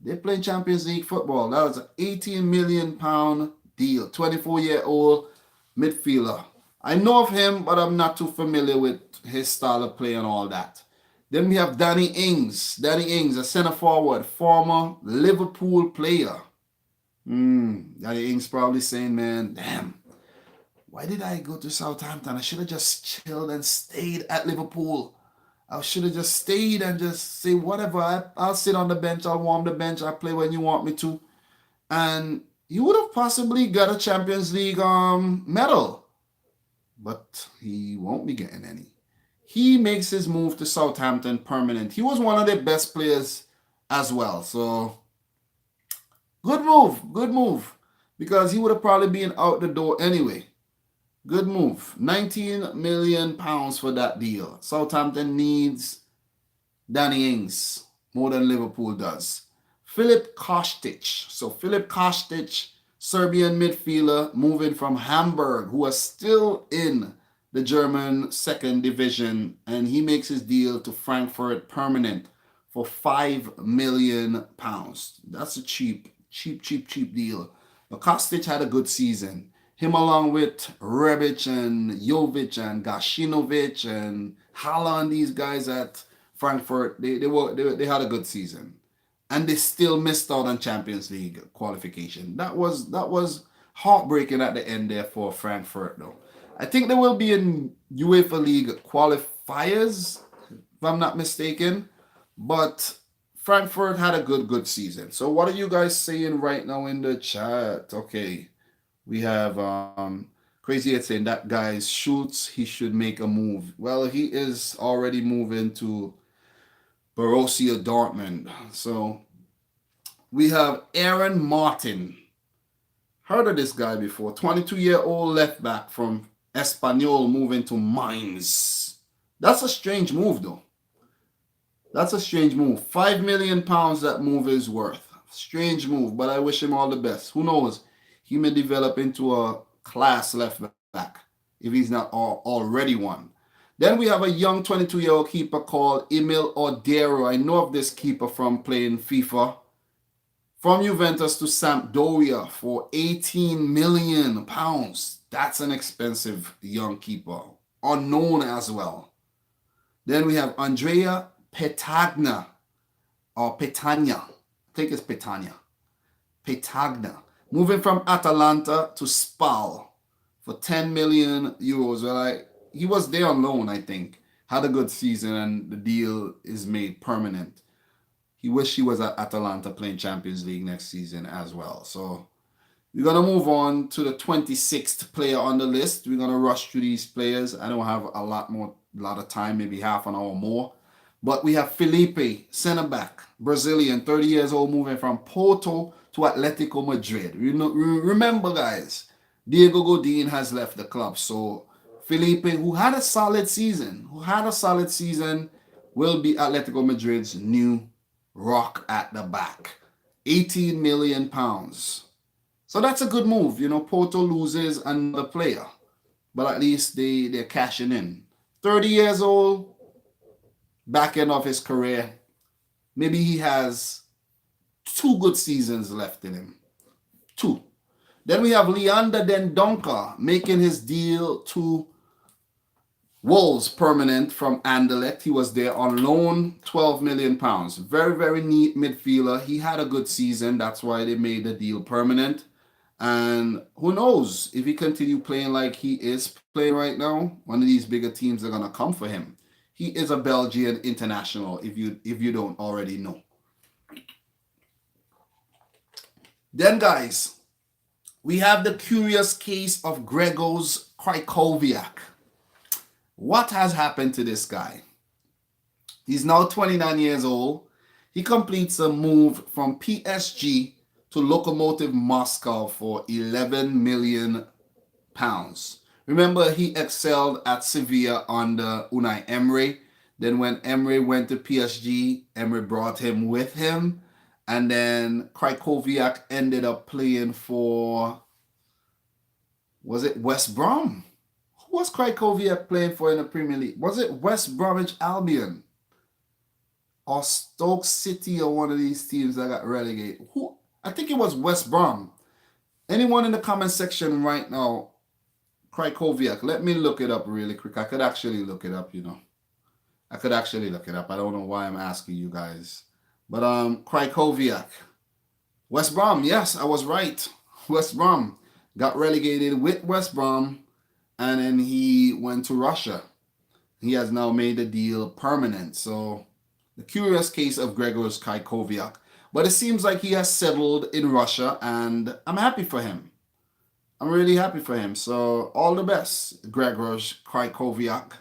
They play Champions League football. That was an 18 million pound deal. 24-year-old midfielder. I know of him, but I'm not too familiar with his style of play and all that. Then we have Danny Ings. Danny Ings, a center forward, former Liverpool player. Danny Ings probably saying, man, damn, why did I go to Southampton? I should have just chilled and stayed at Liverpool. I should have just stayed and just say whatever. I'll sit on the bench. I'll warm the bench. I'll play when you want me to. And you would have possibly got a Champions League medal. But he won't be getting any. He makes his move to Southampton permanent. He was one of their best players as well. So, good move. Because he would have probably been out the door anyway. Good move. 19 million pounds for that deal. Southampton needs Danny Ings more than Liverpool does. Filip Kostic. So Filip Kostic, Serbian midfielder, moving from Hamburg, who are still in the German second division, and he makes his deal to Frankfurt permanent for 5 million pounds. That's a cheap deal. But Kostic had a good season. Him along with Rebic and Jovic and Gashinovic and Haaland, these guys at Frankfurt, they had a good season. And they still missed out on Champions League qualification. That was heartbreaking at the end there for Frankfurt, though. I think they will be in UEFA League qualifiers, if I'm not mistaken. But Frankfurt had a good season. So what are you guys saying right now in the chat? Okay. We have Crazy Ed saying that guy Schultz, he should make a move. Well, he is already moving to Borussia Dortmund. So we have Aaron Martin. Heard of this guy before. 22-year-old left back from Espanyol moving to Mainz. That's a strange move, though. That's a strange move. 5 million pounds that move is worth. Strange move, but I wish him all the best. Who knows? He may develop into a class left back if he's not already one. Then we have a young 22-year-old keeper called Emil Odero. I know of this keeper from playing FIFA. From Juventus to Sampdoria for 18 million pounds. That's an expensive young keeper. Unknown as well. Then we have Andrea Petagna. Or Petagna. I think it's Petagna. Petagna. Moving from Atalanta to Spal for 10 million euros. Well, he was there on loan, I think. Had a good season and the deal is made permanent. He wished he was at Atalanta playing Champions League next season as well. So we're going to move on to the 26th player on the list. We're going to rush through these players. I don't have a lot of time, maybe half an hour more. But we have Felipe, center back, Brazilian, 30 years old, moving from Porto to Atletico Madrid. Remember, guys, Diego Godin has left the club. So Felipe, who had a solid season, will be Atletico Madrid's new rock at the back. 18 million pounds. So that's a good move. Porto loses another player, but at least they're cashing in. 30 years old, back end of his career. Maybe he has 2 good seasons left in him. 2. Then we have Leander Dendoncker making his deal to Wolves permanent from Anderlecht. He was there on loan, 12 million pounds. Very, very neat midfielder. He had a good season. That's why they made the deal permanent. And who knows if he continue playing like he is playing right now, one of these bigger teams are gonna come for him. He is a Belgian international, if you don't already know. Then, guys, we have the curious case of Grzegorz Krychowiak. What has happened to this guy? He's now 29 years old. He completes a move from PSG to Lokomotiv Moscow for 11 million pounds. Remember, he excelled at Sevilla under Unai Emery. Then when Emery went to PSG, Emery brought him with him. And then Krychowiak ended up playing for, was it West Brom? Who was Krychowiak playing for in the Premier League? Was it West Bromwich Albion? Or Stoke City, or one of these teams that got relegated? I think it was West Brom. Anyone in the comment section right now, Krychowiak, let me look it up really quick. I could actually look it up, I could actually look it up. I don't know why I'm asking you guys. But Krychowiak. West Brom, yes, I was right. West Brom got relegated with West Brom, and then he went to Russia. He has now made the deal permanent. So the curious case of Grzegorz Krychowiak. But it seems like he has settled in Russia, and I'm happy for him. I'm really happy for him. So all the best, Grzegorz Krychowiak.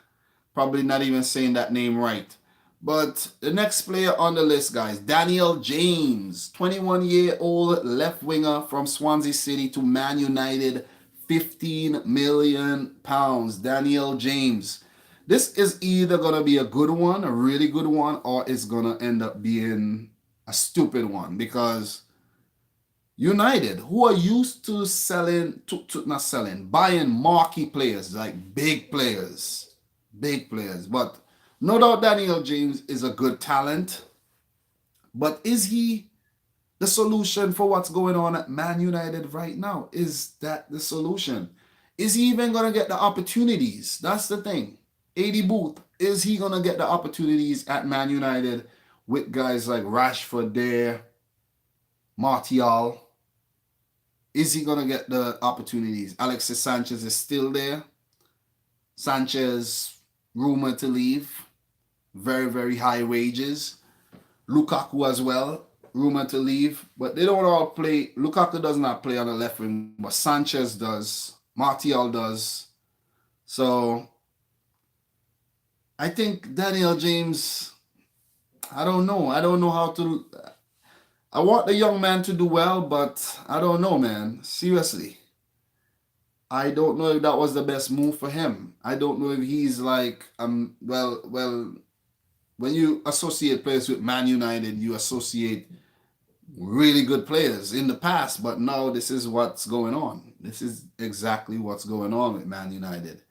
Probably not even saying that name right. But the next player on the list, guys, Daniel James, 21-year-old left winger from Swansea City to Man United, 15 million pounds. Daniel James. This is either going to be a good one, a really good one, or it's going to end up being a stupid one, because United, who are used to buying marquee players, like big players. But no doubt Daniel James is a good talent. But is he the solution for what's going on at Man United right now? Is that the solution? Is he even going to get the opportunities? That's the thing. AD Booth, is he going to get the opportunities at Man United with guys like Rashford there, Martial? Is he going to get the opportunities? Alexis Sanchez is still there. Sanchez, rumored to leave. Very, very high wages. Lukaku as well, rumored to leave. But they don't all play. Lukaku does not play on the left wing, but Sanchez does. Martial does. So I think Daniel James, I don't know. I don't know how to. I want the young man to do well, but I don't know, man. Seriously. I don't know if that was the best move for him. I don't know if he's like, well, when you associate players with Man United, you associate really good players in the past, but now this is what's going on. This is exactly what's going on with Man United.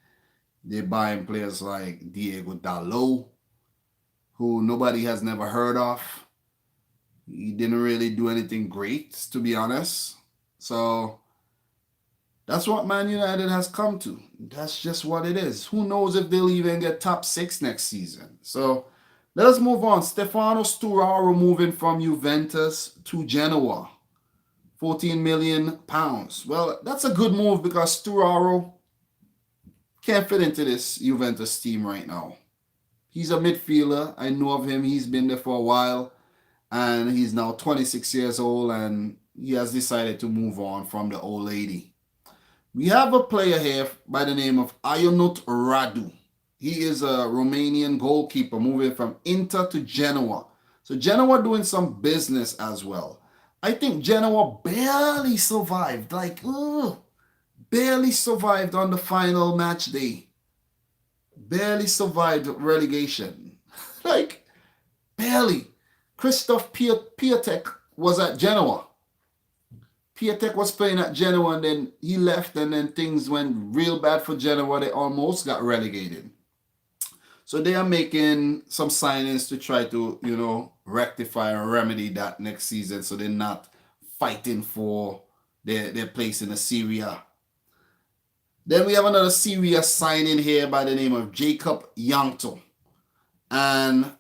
They're buying players like Diego Dalot, who nobody has never heard of. He didn't really do anything great, to be honest. So that's what Man United has come to. That's just what it is. Who knows if they'll even get top 6 next season. So let us move on. Stefano Sturaro moving from Juventus to Genoa. 14 million pounds. Well, that's a good move because Sturaro can't fit into this Juventus team right now. He's a midfielder. I know of him. He's been there for a while. And he's now 26 years old, and he has decided to move on from the old lady. We have a player here by the name of Ionut Radu. He is a Romanian goalkeeper moving from Inter to Genoa. So Genoa doing some business as well. I think Genoa barely survived. Like, barely survived on the final match day. Barely survived relegation. Like, barely. Christoph Piatek was at Genoa. Piatek was playing at Genoa and then he left and then things went real bad for Genoa. They almost got relegated. So they are making some signings to try to, rectify and remedy that next season so they're not fighting for their place in the Serie A. Then we have another Serie A signing here by the name of Jacob Jankto. And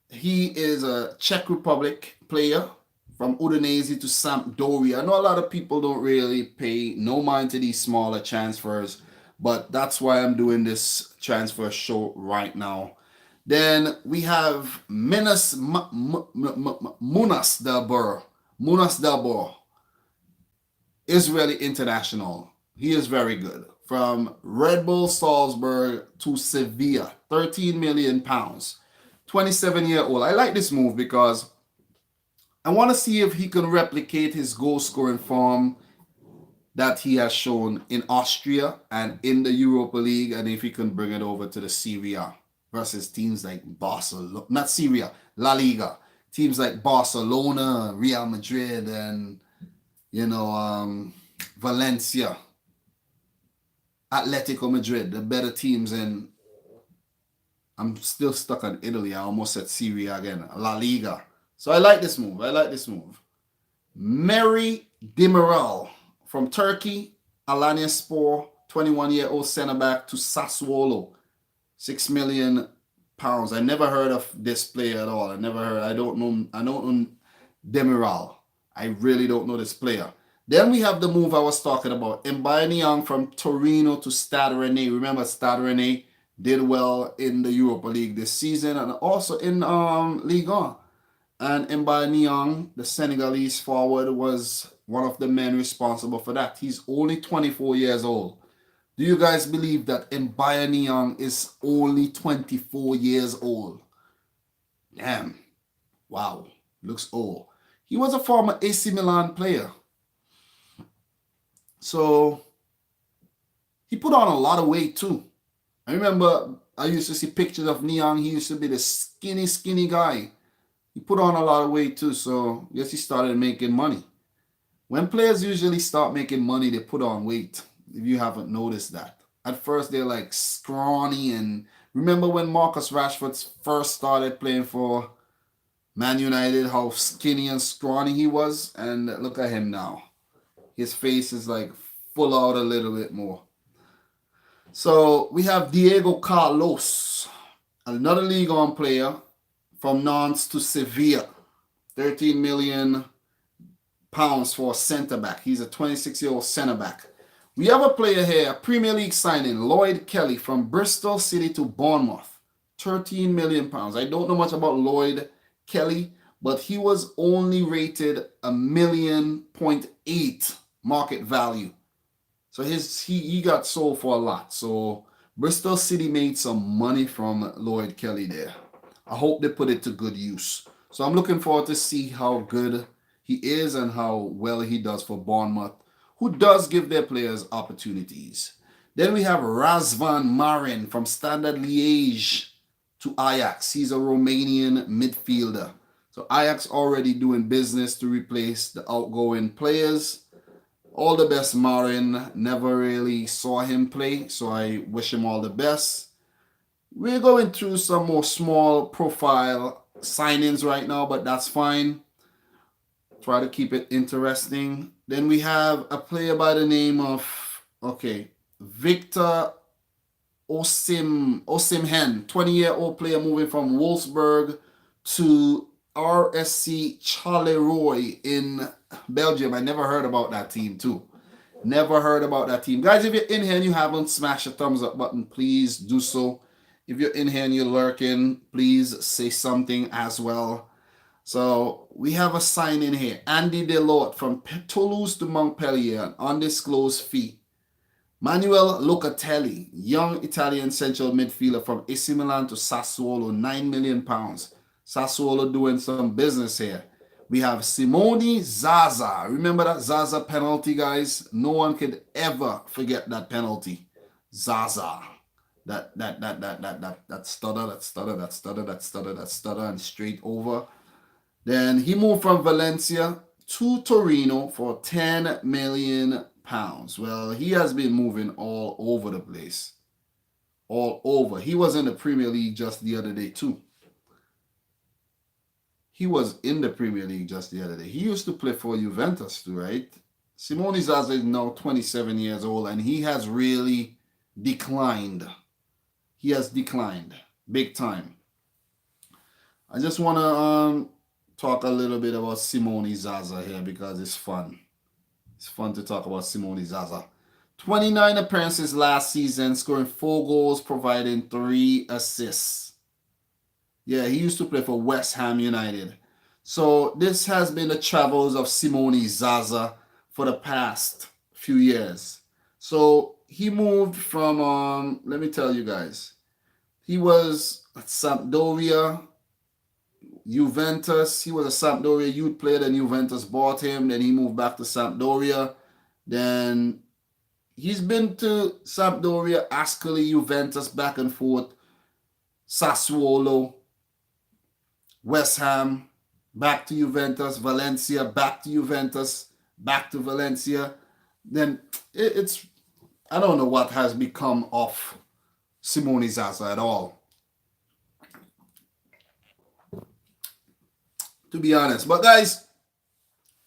he is a Czech Republic player from Udinese to Sampdoria. I know a lot of people don't really pay no mind to these smaller transfers, but that's why I'm doing this transfer show right now. Then we have Munas Delbor, Israeli international. He is very good. From Red Bull Salzburg to Sevilla, 13 million pounds. 27-year-old. I like this move because I want to see if he can replicate his goal scoring form that he has shown in Austria and in the Europa League, and if he can bring it over to the Serie A versus teams like Barcelona, not Serie A, La Liga, teams like Barcelona, Real Madrid, and Valencia, Atletico Madrid, the better teams in. I'm still stuck on Italy. I almost said Serie A again. La Liga. So I like this move. Mary Demiral from Turkey, Alanyaspor, 21-year-old center back to Sassuolo, 6 million pounds. I never heard of this player at all. I don't know Demiral. I really don't know this player. Then we have the move I was talking about. Mbanyang from Torino to Stade Rennais. Remember, Stade Rennais did well in the Europa League this season and also in Ligue 1. And Mbanyang, the Senegalese forward, was one of the men responsible for that. He's only 24 years old. Do you guys believe that Mbanyang is only 24 years old? Damn. Wow. Looks old. He was a former AC Milan player. So he put on a lot of weight too. I remember I used to see pictures of Niang. He used to be the skinny guy. He put on a lot of weight too, so I guess he started making money. When players usually start making money, they put on weight, if you haven't noticed that. At first, they're like scrawny, and remember when Marcus Rashford first started playing for Man United, how skinny and scrawny he was? And look at him now. His face is like full out a little bit more. So we have Diego Carlos, another Ligue 1 player from Nantes to Sevilla. 13 million pounds for a centre back. He's a 26-year-old centre back. We have a player here, a Premier League signing, Lloyd Kelly from Bristol City to Bournemouth. 13 million pounds. I don't know much about Lloyd Kelly, but he was only rated 1.8 market value. So he got sold for a lot. So Bristol City made some money from Lloyd Kelly there. I hope they put it to good use. So I'm looking forward to see how good he is and how well he does for Bournemouth, who does give their players opportunities. Then we have Razvan Marin from Standard Liège to Ajax. He's a Romanian midfielder. So Ajax already doing business to replace the outgoing players. All the best, Marin. Never really saw him play, so I wish him all the best. We're going through some more small profile signings right now, but that's fine. Try to keep it interesting. Then we have a player by the name of, Victor Osimhen, 20-year-old player moving from Wolfsburg to RSC Charleroi in Belgium. I never heard about that team too. Never heard about that team. Guys, if you're in here and you haven't smashed the thumbs up button, please do so. If you're in here and you're lurking, please say something as well. So we have a sign in here. Andy Delort from Toulouse to Montpellier, an undisclosed fee. Manuel Locatelli, young Italian central midfielder from AC Milan to Sassuolo, 9 million pounds. Sassuolo doing some business here. We have Simone Zaza. Remember that Zaza penalty, guys? No one could ever forget that penalty. Zaza. That stutter, that stutter, that stutter, that stutter, that stutter, and straight over. Then he moved from Valencia to Torino for £10 million. Well, he has been moving all over the place. All over. He was in the Premier League just the other day, too. He was in the Premier League just the other day. He used to play for Juventus too, right? Simone Zaza is now 27 years old, and he has really declined. He has declined big time. I just want to talk a little bit about Simone Zaza here because it's fun. It's fun to talk about Simone Zaza. 29 appearances last season, scoring 4 goals, providing 3 assists. Yeah, he used to play for West Ham United. So this has been the travels of Simone Zaza for the past few years. So he moved from, let me tell you guys, he was at Sampdoria, Juventus. He was a Sampdoria youth player, then Juventus bought him. Then he moved back to Sampdoria. Then he's been to Sampdoria, Ascoli, Juventus, back and forth, Sassuolo, West Ham, back to Juventus, Valencia, back to Juventus, back to Valencia. Then it's, I don't know what has become of Simone Zaza at all, to be honest. But guys,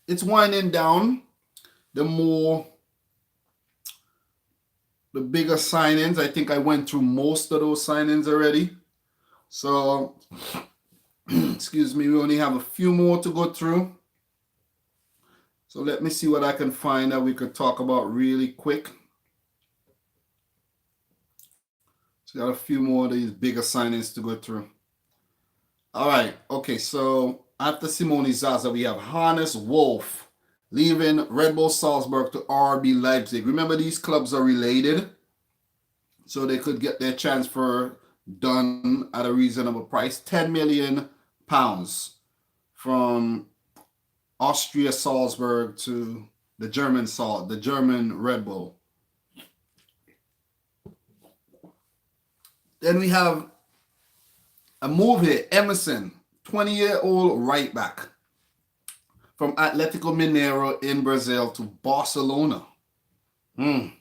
it's winding down. The bigger signings, I think I went through most of those signings already. So, excuse me, we only have a few more to go through. So let me see what I can find that we could talk about really quick. So got a few more of these bigger signings to go through. All right, okay, so after Simone Zaza, we have Hannes Wolf leaving Red Bull Salzburg to RB Leipzig. Remember, these clubs are related, so they could get their transfer done at a reasonable price. £10 million from Austria Salzburg to the German Red Bull. Then we have a move here, Emerson, 20-year-old right back from Atlético Mineiro in Brazil to Barcelona. What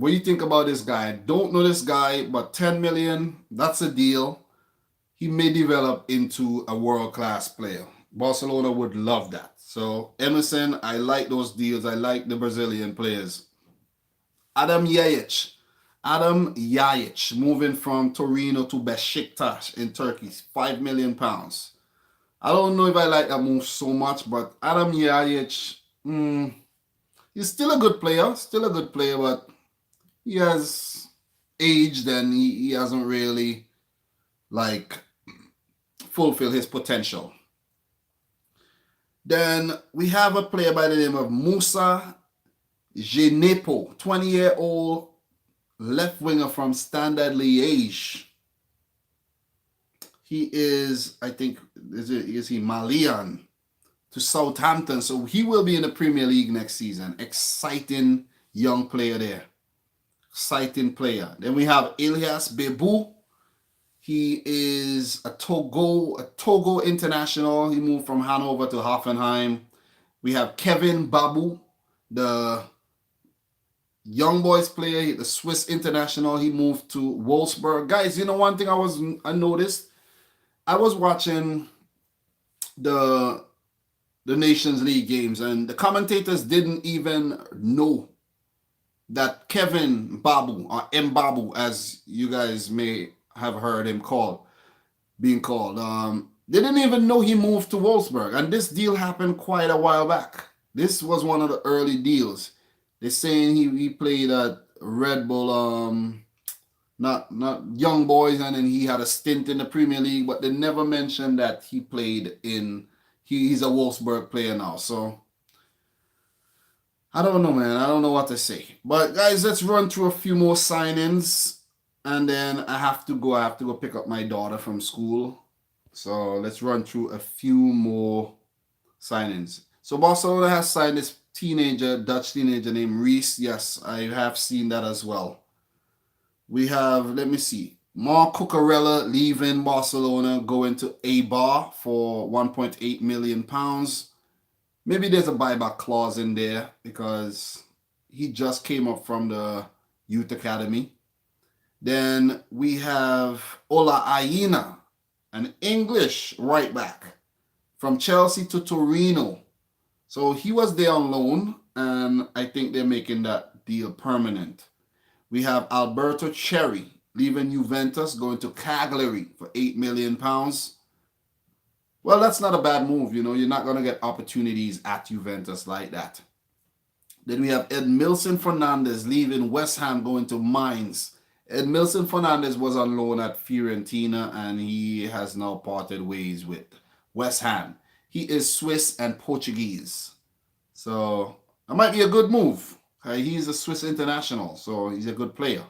do you think about this guy? I don't know this guy, but 10 million, that's a deal. He may develop into a world-class player. Barcelona would love that. So Emerson, I like those deals. I like the Brazilian players. Adam Yayic moving from Torino to Besiktas in Turkey, £5 million. I don't know if I like that move so much, but Adam Yayic, he's still a good player, but he has aged and he hasn't really fulfilled his potential. Then we have a player by the name of Moussa Genepo, 20-year-old left winger from Standard Liège. He is, I think, is he Malian to Southampton. So he will be in the Premier League next season. Exciting young player there. Exciting player. Then we have Elias Bebu. He is a Togo international. He moved from Hanover to Hoffenheim. We have Kevin Babu, the young boys player, the Swiss international. He moved to Wolfsburg. Guys, you know one thing I noticed? I was watching the Nations League games, and the commentators didn't even know that Kevin Babu, or Mbabu, as you guys may have heard him being called. They didn't even know he moved to Wolfsburg, and this deal happened quite a while back. This was one of the early deals. They're saying he played at Red Bull, not young boys, and then he had a stint in the Premier League, but they never mentioned that he played he's a Wolfsburg player now. So I don't know, man. I don't know what to say. But guys, let's run through a few more signings, and then I have to go pick up my daughter from school. So let's run through a few more signings. So Barcelona has signed this Dutch teenager named Reese. Yes, I have seen that as well. We have, let me see, Marc Cucurella leaving Barcelona, going to Eibar for 1.8 million pounds. Maybe there's a buyback clause in there because he just came up from the youth academy. Then we have Ola Aina, an English right back from Chelsea to Torino. So he was there on loan, and I think they're making that deal permanent. We have Alberto Cherry leaving Juventus, going to Cagliari for £8 million. Well, that's not a bad move. You know, you're not going to get opportunities at Juventus like that. Then we have Edmilson Fernandez leaving West Ham, going to Mainz. Edmilson Fernandez was on loan at Fiorentina, and he has now parted ways with West Ham. He is Swiss and Portuguese. So that might be a good move. He's a Swiss international, so he's a good player.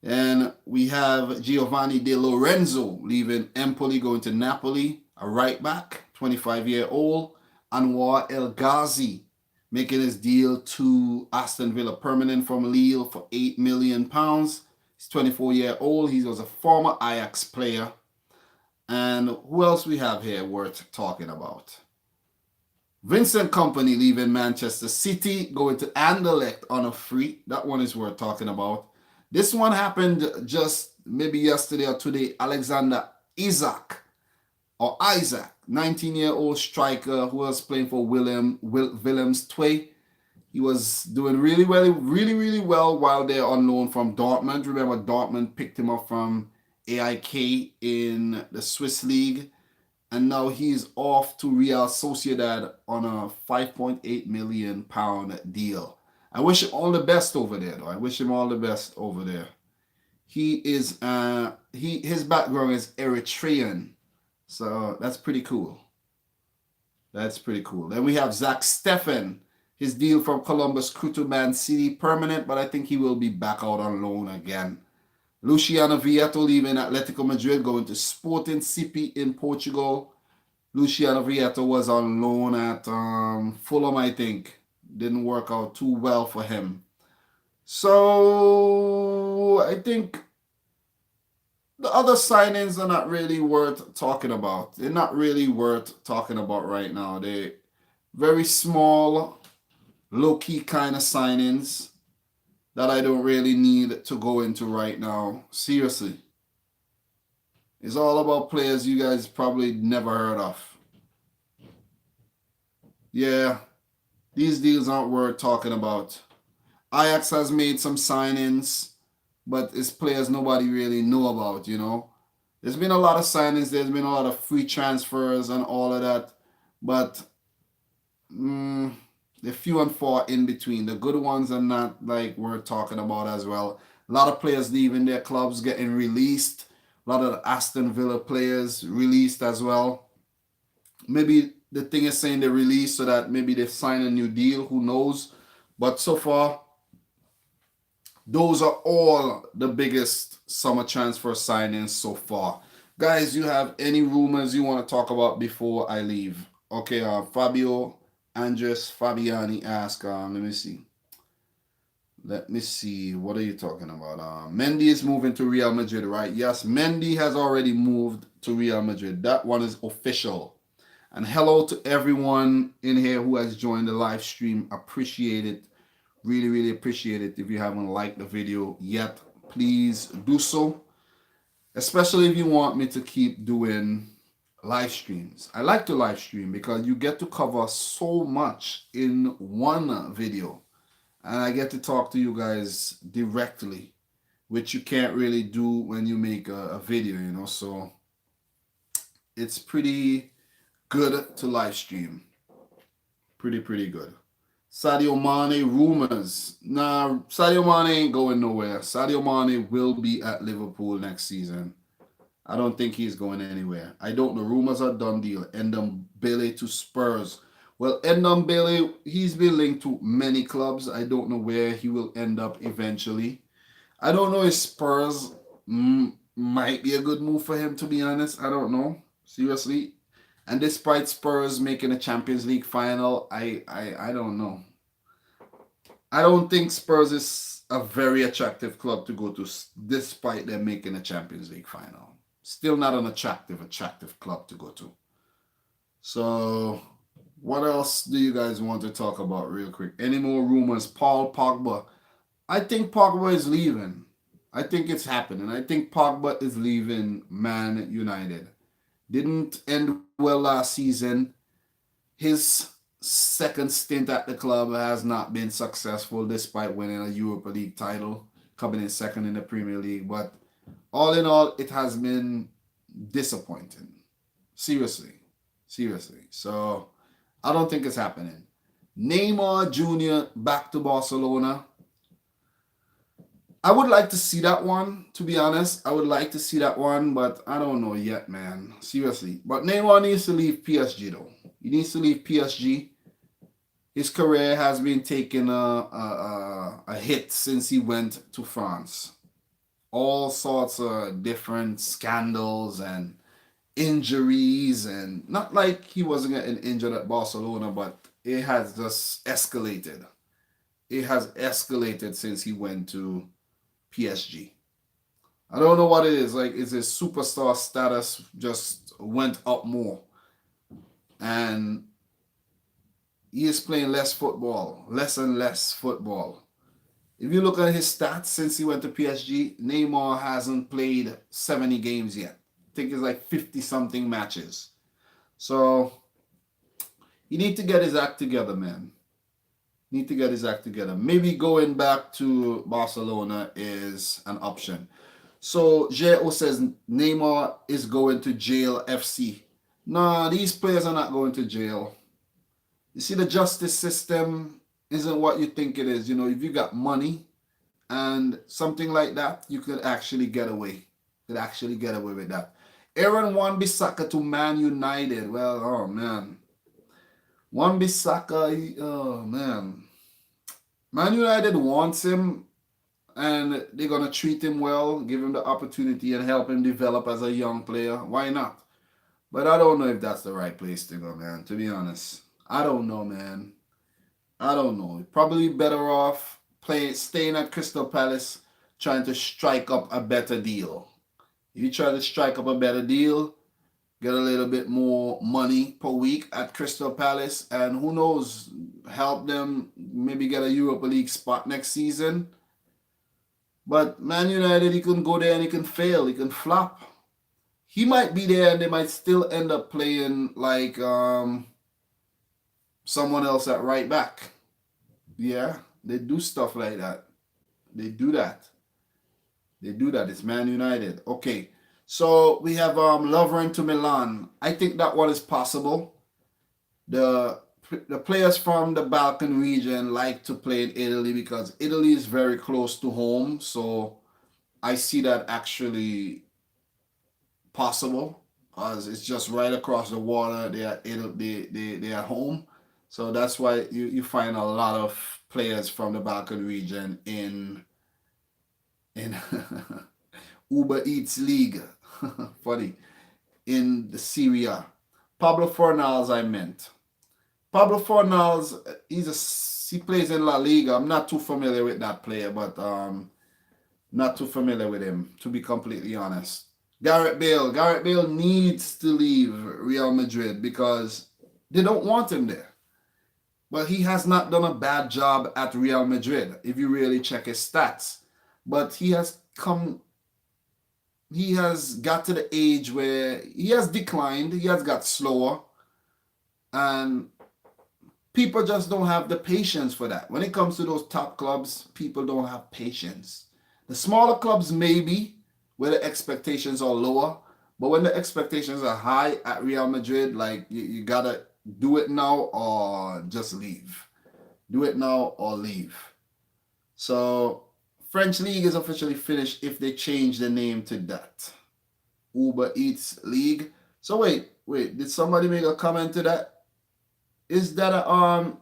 And we have Giovanni De Lorenzo leaving Empoli, going to Napoli, a right back, 25-year-old. Anwar El Ghazi making his deal to Aston Villa permanent from Lille for £8 million. He's 24-year-old. He was a former Ajax player. And who else we have here worth talking about? Vincent Kompany leaving Manchester City, going to Anderlecht on a free. That one is worth talking about. This one happened just maybe yesterday or today. Alexander Isaac, 19-year-old striker who was playing for Willems Twee. He was doing really well while they're on loan from Dortmund. Remember, Dortmund picked him up from AIK in the Swiss League. And now he's off to Real Sociedad on a £5.8 million deal. I wish him all the best over there, though. I wish him all the best over there. He is his background is Eritrean, so that's pretty cool. That's pretty cool. Then we have Zach Steffen. His deal from Columbus Crew to Man City permanent, but I think he will be back out on loan again. Luciano Vieto leaving Atletico Madrid, going to Sporting CP in Portugal. Luciano Vieto was on loan at Fulham, I think. Didn't work out too well for him. So I think the other signings are not really worth talking about. They're not really worth talking about right now. They're very small, low-key kind of signings that I don't really need to go into right now. Seriously. It's all about players you guys probably never heard of. Yeah, these deals aren't worth talking about. Ajax has made some signings, but it's players nobody really know about, you know. There's been a lot of signings. There's been a lot of free transfers and all of that. But the few and far in between. The good ones are not like we're talking about as well. A lot of players leaving their clubs, getting released. A lot of the Aston Villa players released as well. Maybe the thing is saying they released so that maybe they sign a new deal. Who knows? But so far, those are all the biggest summer transfer signings so far. Guys, you have any rumors you want to talk about before I leave? Okay, Fabio Andres Fabiani asked, let me see. What are you talking about? Mendy is moving to Real Madrid, right? Yes, Mendy has already moved to Real Madrid. That one is official. And hello to everyone in here who has joined the live stream. Appreciate it. Really appreciate it. If you haven't liked the video yet, please do so. Especially if you want me to keep doing live streams. I like to live stream because you get to cover so much in one video. And I get to talk to you guys directly, which you can't really do when you make a video, you know. So it's pretty good to live stream. Pretty good. Sadio Mane rumors. Nah, Sadio Mane ain't going nowhere. Sadio Mane will be at Liverpool next season. I don't think he's going anywhere. I don't know. Rumors are done deal. Ndombele to Spurs. Well, Ndombele, he's been linked to many clubs. I don't know where he will end up eventually. I don't know if Spurs might be a good move for him, to be honest. I don't know. Seriously. And despite Spurs making a Champions League final, I don't know. I don't think Spurs is a very attractive club to go to, despite them making a Champions League final. Still not an attractive club to go to. So, what else do you guys want to talk about real quick? Any more rumors? Paul Pogba. I think Pogba is leaving. I think it's happening. I think Pogba is leaving Man United. Didn't end well last season. His second stint at the club has not been successful despite winning a Europa League title, coming in second in the Premier League. But all in all, it has been disappointing. Seriously. Seriously. So I don't think it's happening. Neymar Jr. back to Barcelona. I would like to see that one, to be honest. I would like to see that one, but I don't know yet, man. Seriously. But Neymar needs to leave PSG, though. He needs to leave PSG. His career has been taking a hit since he went to France. All sorts of different scandals and injuries, and not like he wasn't getting injured at Barcelona, but it has just escalated. It has escalated since he went to PSG. I don't know what it is. Like, is his superstar status just went up more, and he is playing less football, less and less football. If you look at his stats since he went to PSG, Neymar hasn't played 70 games yet. I think it's like 50 something matches. So you need to get his act together, man. Need to get his act together. Maybe going back to Barcelona is an option. So J.O. says Neymar is going to jail FC. Nah, these players are not going to jail. You see, the justice system isn't what you think it is. You know, if you got money and something like that, you could actually get away. Could actually get away with that. Aaron Wan-Bissaka to Man United. Well, oh man. Wan-Bissaka, oh man. Man United wants him, and they're going to treat him well, give him the opportunity and help him develop as a young player. Why not? But I don't know if that's the right place to go, man, to be honest. I don't know, man. I don't know. Probably better off staying at Crystal Palace, trying to strike up a better deal. If you try to strike up a better deal, get a little bit more money per week at Crystal Palace, and who knows, help them maybe get a Europa League spot next season. But Man United, he can go there and he can fail, he can flop. He might be there and they might still end up playing like someone else at right back. Yeah, they do stuff like that. They do that. They do that. It's Man United. Okay. So we have Lovren to Milan. I think that one is possible. The players from the Balkan region like to play in Italy because Italy is very close to home. So I see that actually possible because it's just right across the water. They are home. So that's why you find a lot of players from the Balkan region in Uber Eats League. Funny. In the Syria. Pablo Fornals, I meant. Pablo Fornals, he plays in La Liga. I'm not too familiar with that player, but not too familiar with him, to be completely honest. Gareth Bale needs to leave Real Madrid because they don't want him there. But he has not done a bad job at Real Madrid, if you really check his stats. But he has got to the age where he has declined, he has got slower, and people just don't have the patience for that. When it comes to those top clubs, people don't have patience. The smaller clubs maybe, where the expectations are lower, but when the expectations are high at Real Madrid, like you gotta do it now or just leave. Do it now or leave. So French League is officially finished if they change the name to that. Uber Eats League. So wait, did somebody make a comment to that? Is that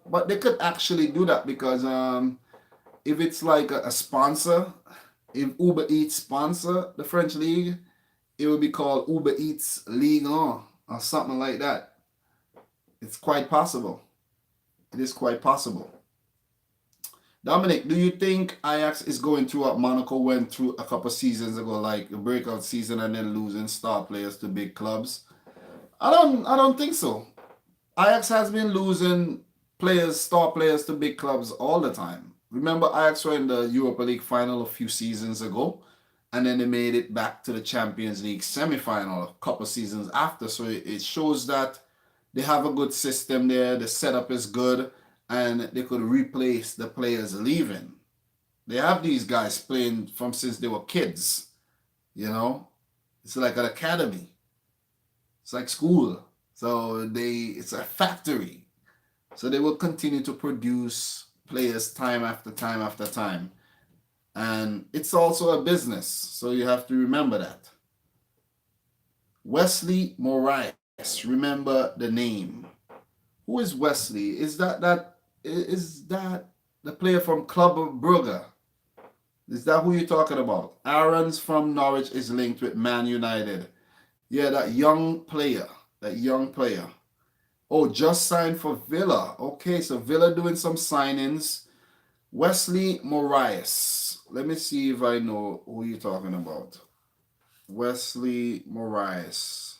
but they could actually do that because if it's like a sponsor, If Uber Eats sponsor the French league, it would be called Uber Eats Ligue 1 or something like that. It's quite possible. It is quite possible. Dominic, do you think Ajax is going through what Monaco went through a couple seasons ago, like a breakout season and then losing star players to big clubs? I don't think so. Ajax has been losing star players to big clubs all the time. Remember, Ajax were in the Europa League final a few seasons ago, and then they made it back to the Champions League semi-final a couple seasons after. So it shows that they have a good system there. The setup is good, and they could replace the players leaving. They have these guys playing from since they were kids. You know, it's like an academy. It's like school. So it's a factory. So they will continue to produce players time after time after time. And it's also a business. So you have to remember that. Wesley Moraes. Remember the name. Who is Wesley? Is that the player from Club Brugge? Is that who you're talking about? Aaron's from Norwich is linked with Man United. Yeah, that young player. That young player. Oh, just signed for Villa. Okay, so Villa doing some signings. Wesley Moraes. Let me see if I know who you're talking about. Wesley Moraes.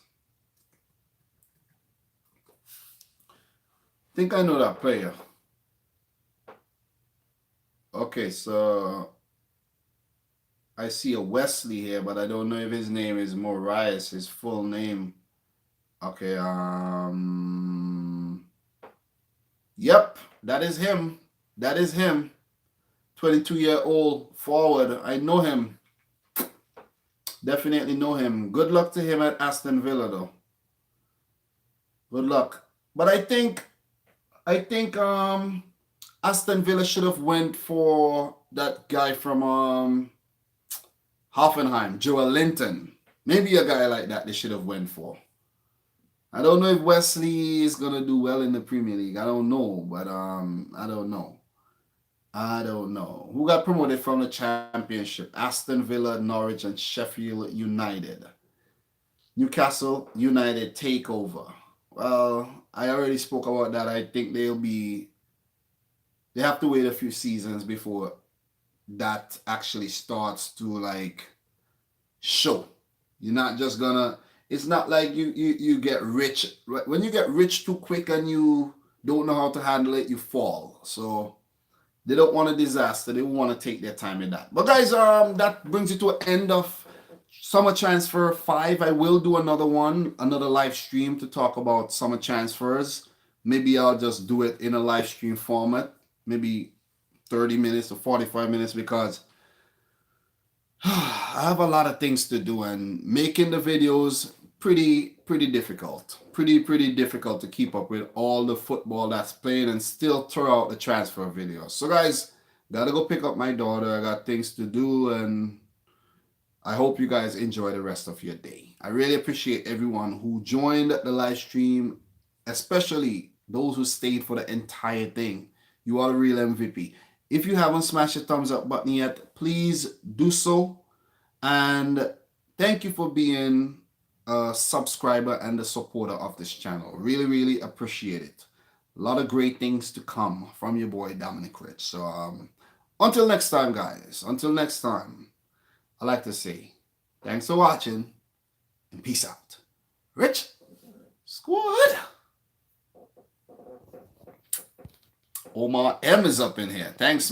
I think I know that player. Okay, so I see a Wesley here, but I don't know if his name is Moraes, his full name. Okay, yep, that is him. That is him. 22-year-old forward. I know him. Definitely know him. Good luck to him at Aston Villa, though. Good luck. But I think Aston Villa should have went for that guy from Hoffenheim, Joel Linton. Maybe a guy like that they should have went for. I don't know if Wesley is gonna do well in the Premier League. I don't know, but I don't know. I don't know. Who got promoted from the Championship? Aston Villa, Norwich, and Sheffield United. Newcastle United takeover. Well, I already spoke about that. I think they have to wait a few seasons before that actually starts to like show. You're not just gonna, it's not like you get rich. When you get rich too quick and you don't know how to handle it, you fall. So they don't want a disaster. They want to take their time in that. But guys, that brings it to an end of Summer Transfer 5. I will do another live stream to talk about summer transfers. Maybe I'll just do it in a live stream format. Maybe 30 minutes or 45 minutes because I have a lot of things to do and making the videos pretty difficult. Pretty difficult to keep up with all the football that's playing and still throw out the transfer videos. So guys, gotta go pick up my daughter. I got things to do and I hope you guys enjoy the rest of your day. I really appreciate everyone who joined the live stream, especially those who stayed for the entire thing. You are the real MVP. If you haven't smashed the thumbs up button yet, please do so. And thank you for being a subscriber and a supporter of this channel. Really appreciate it. A lot of great things to come from your boy Dominic Rich. So until next time, guys. Until next time, I like to say thanks for watching and peace out. Rich Squad. Omar M is up in here. Thanks.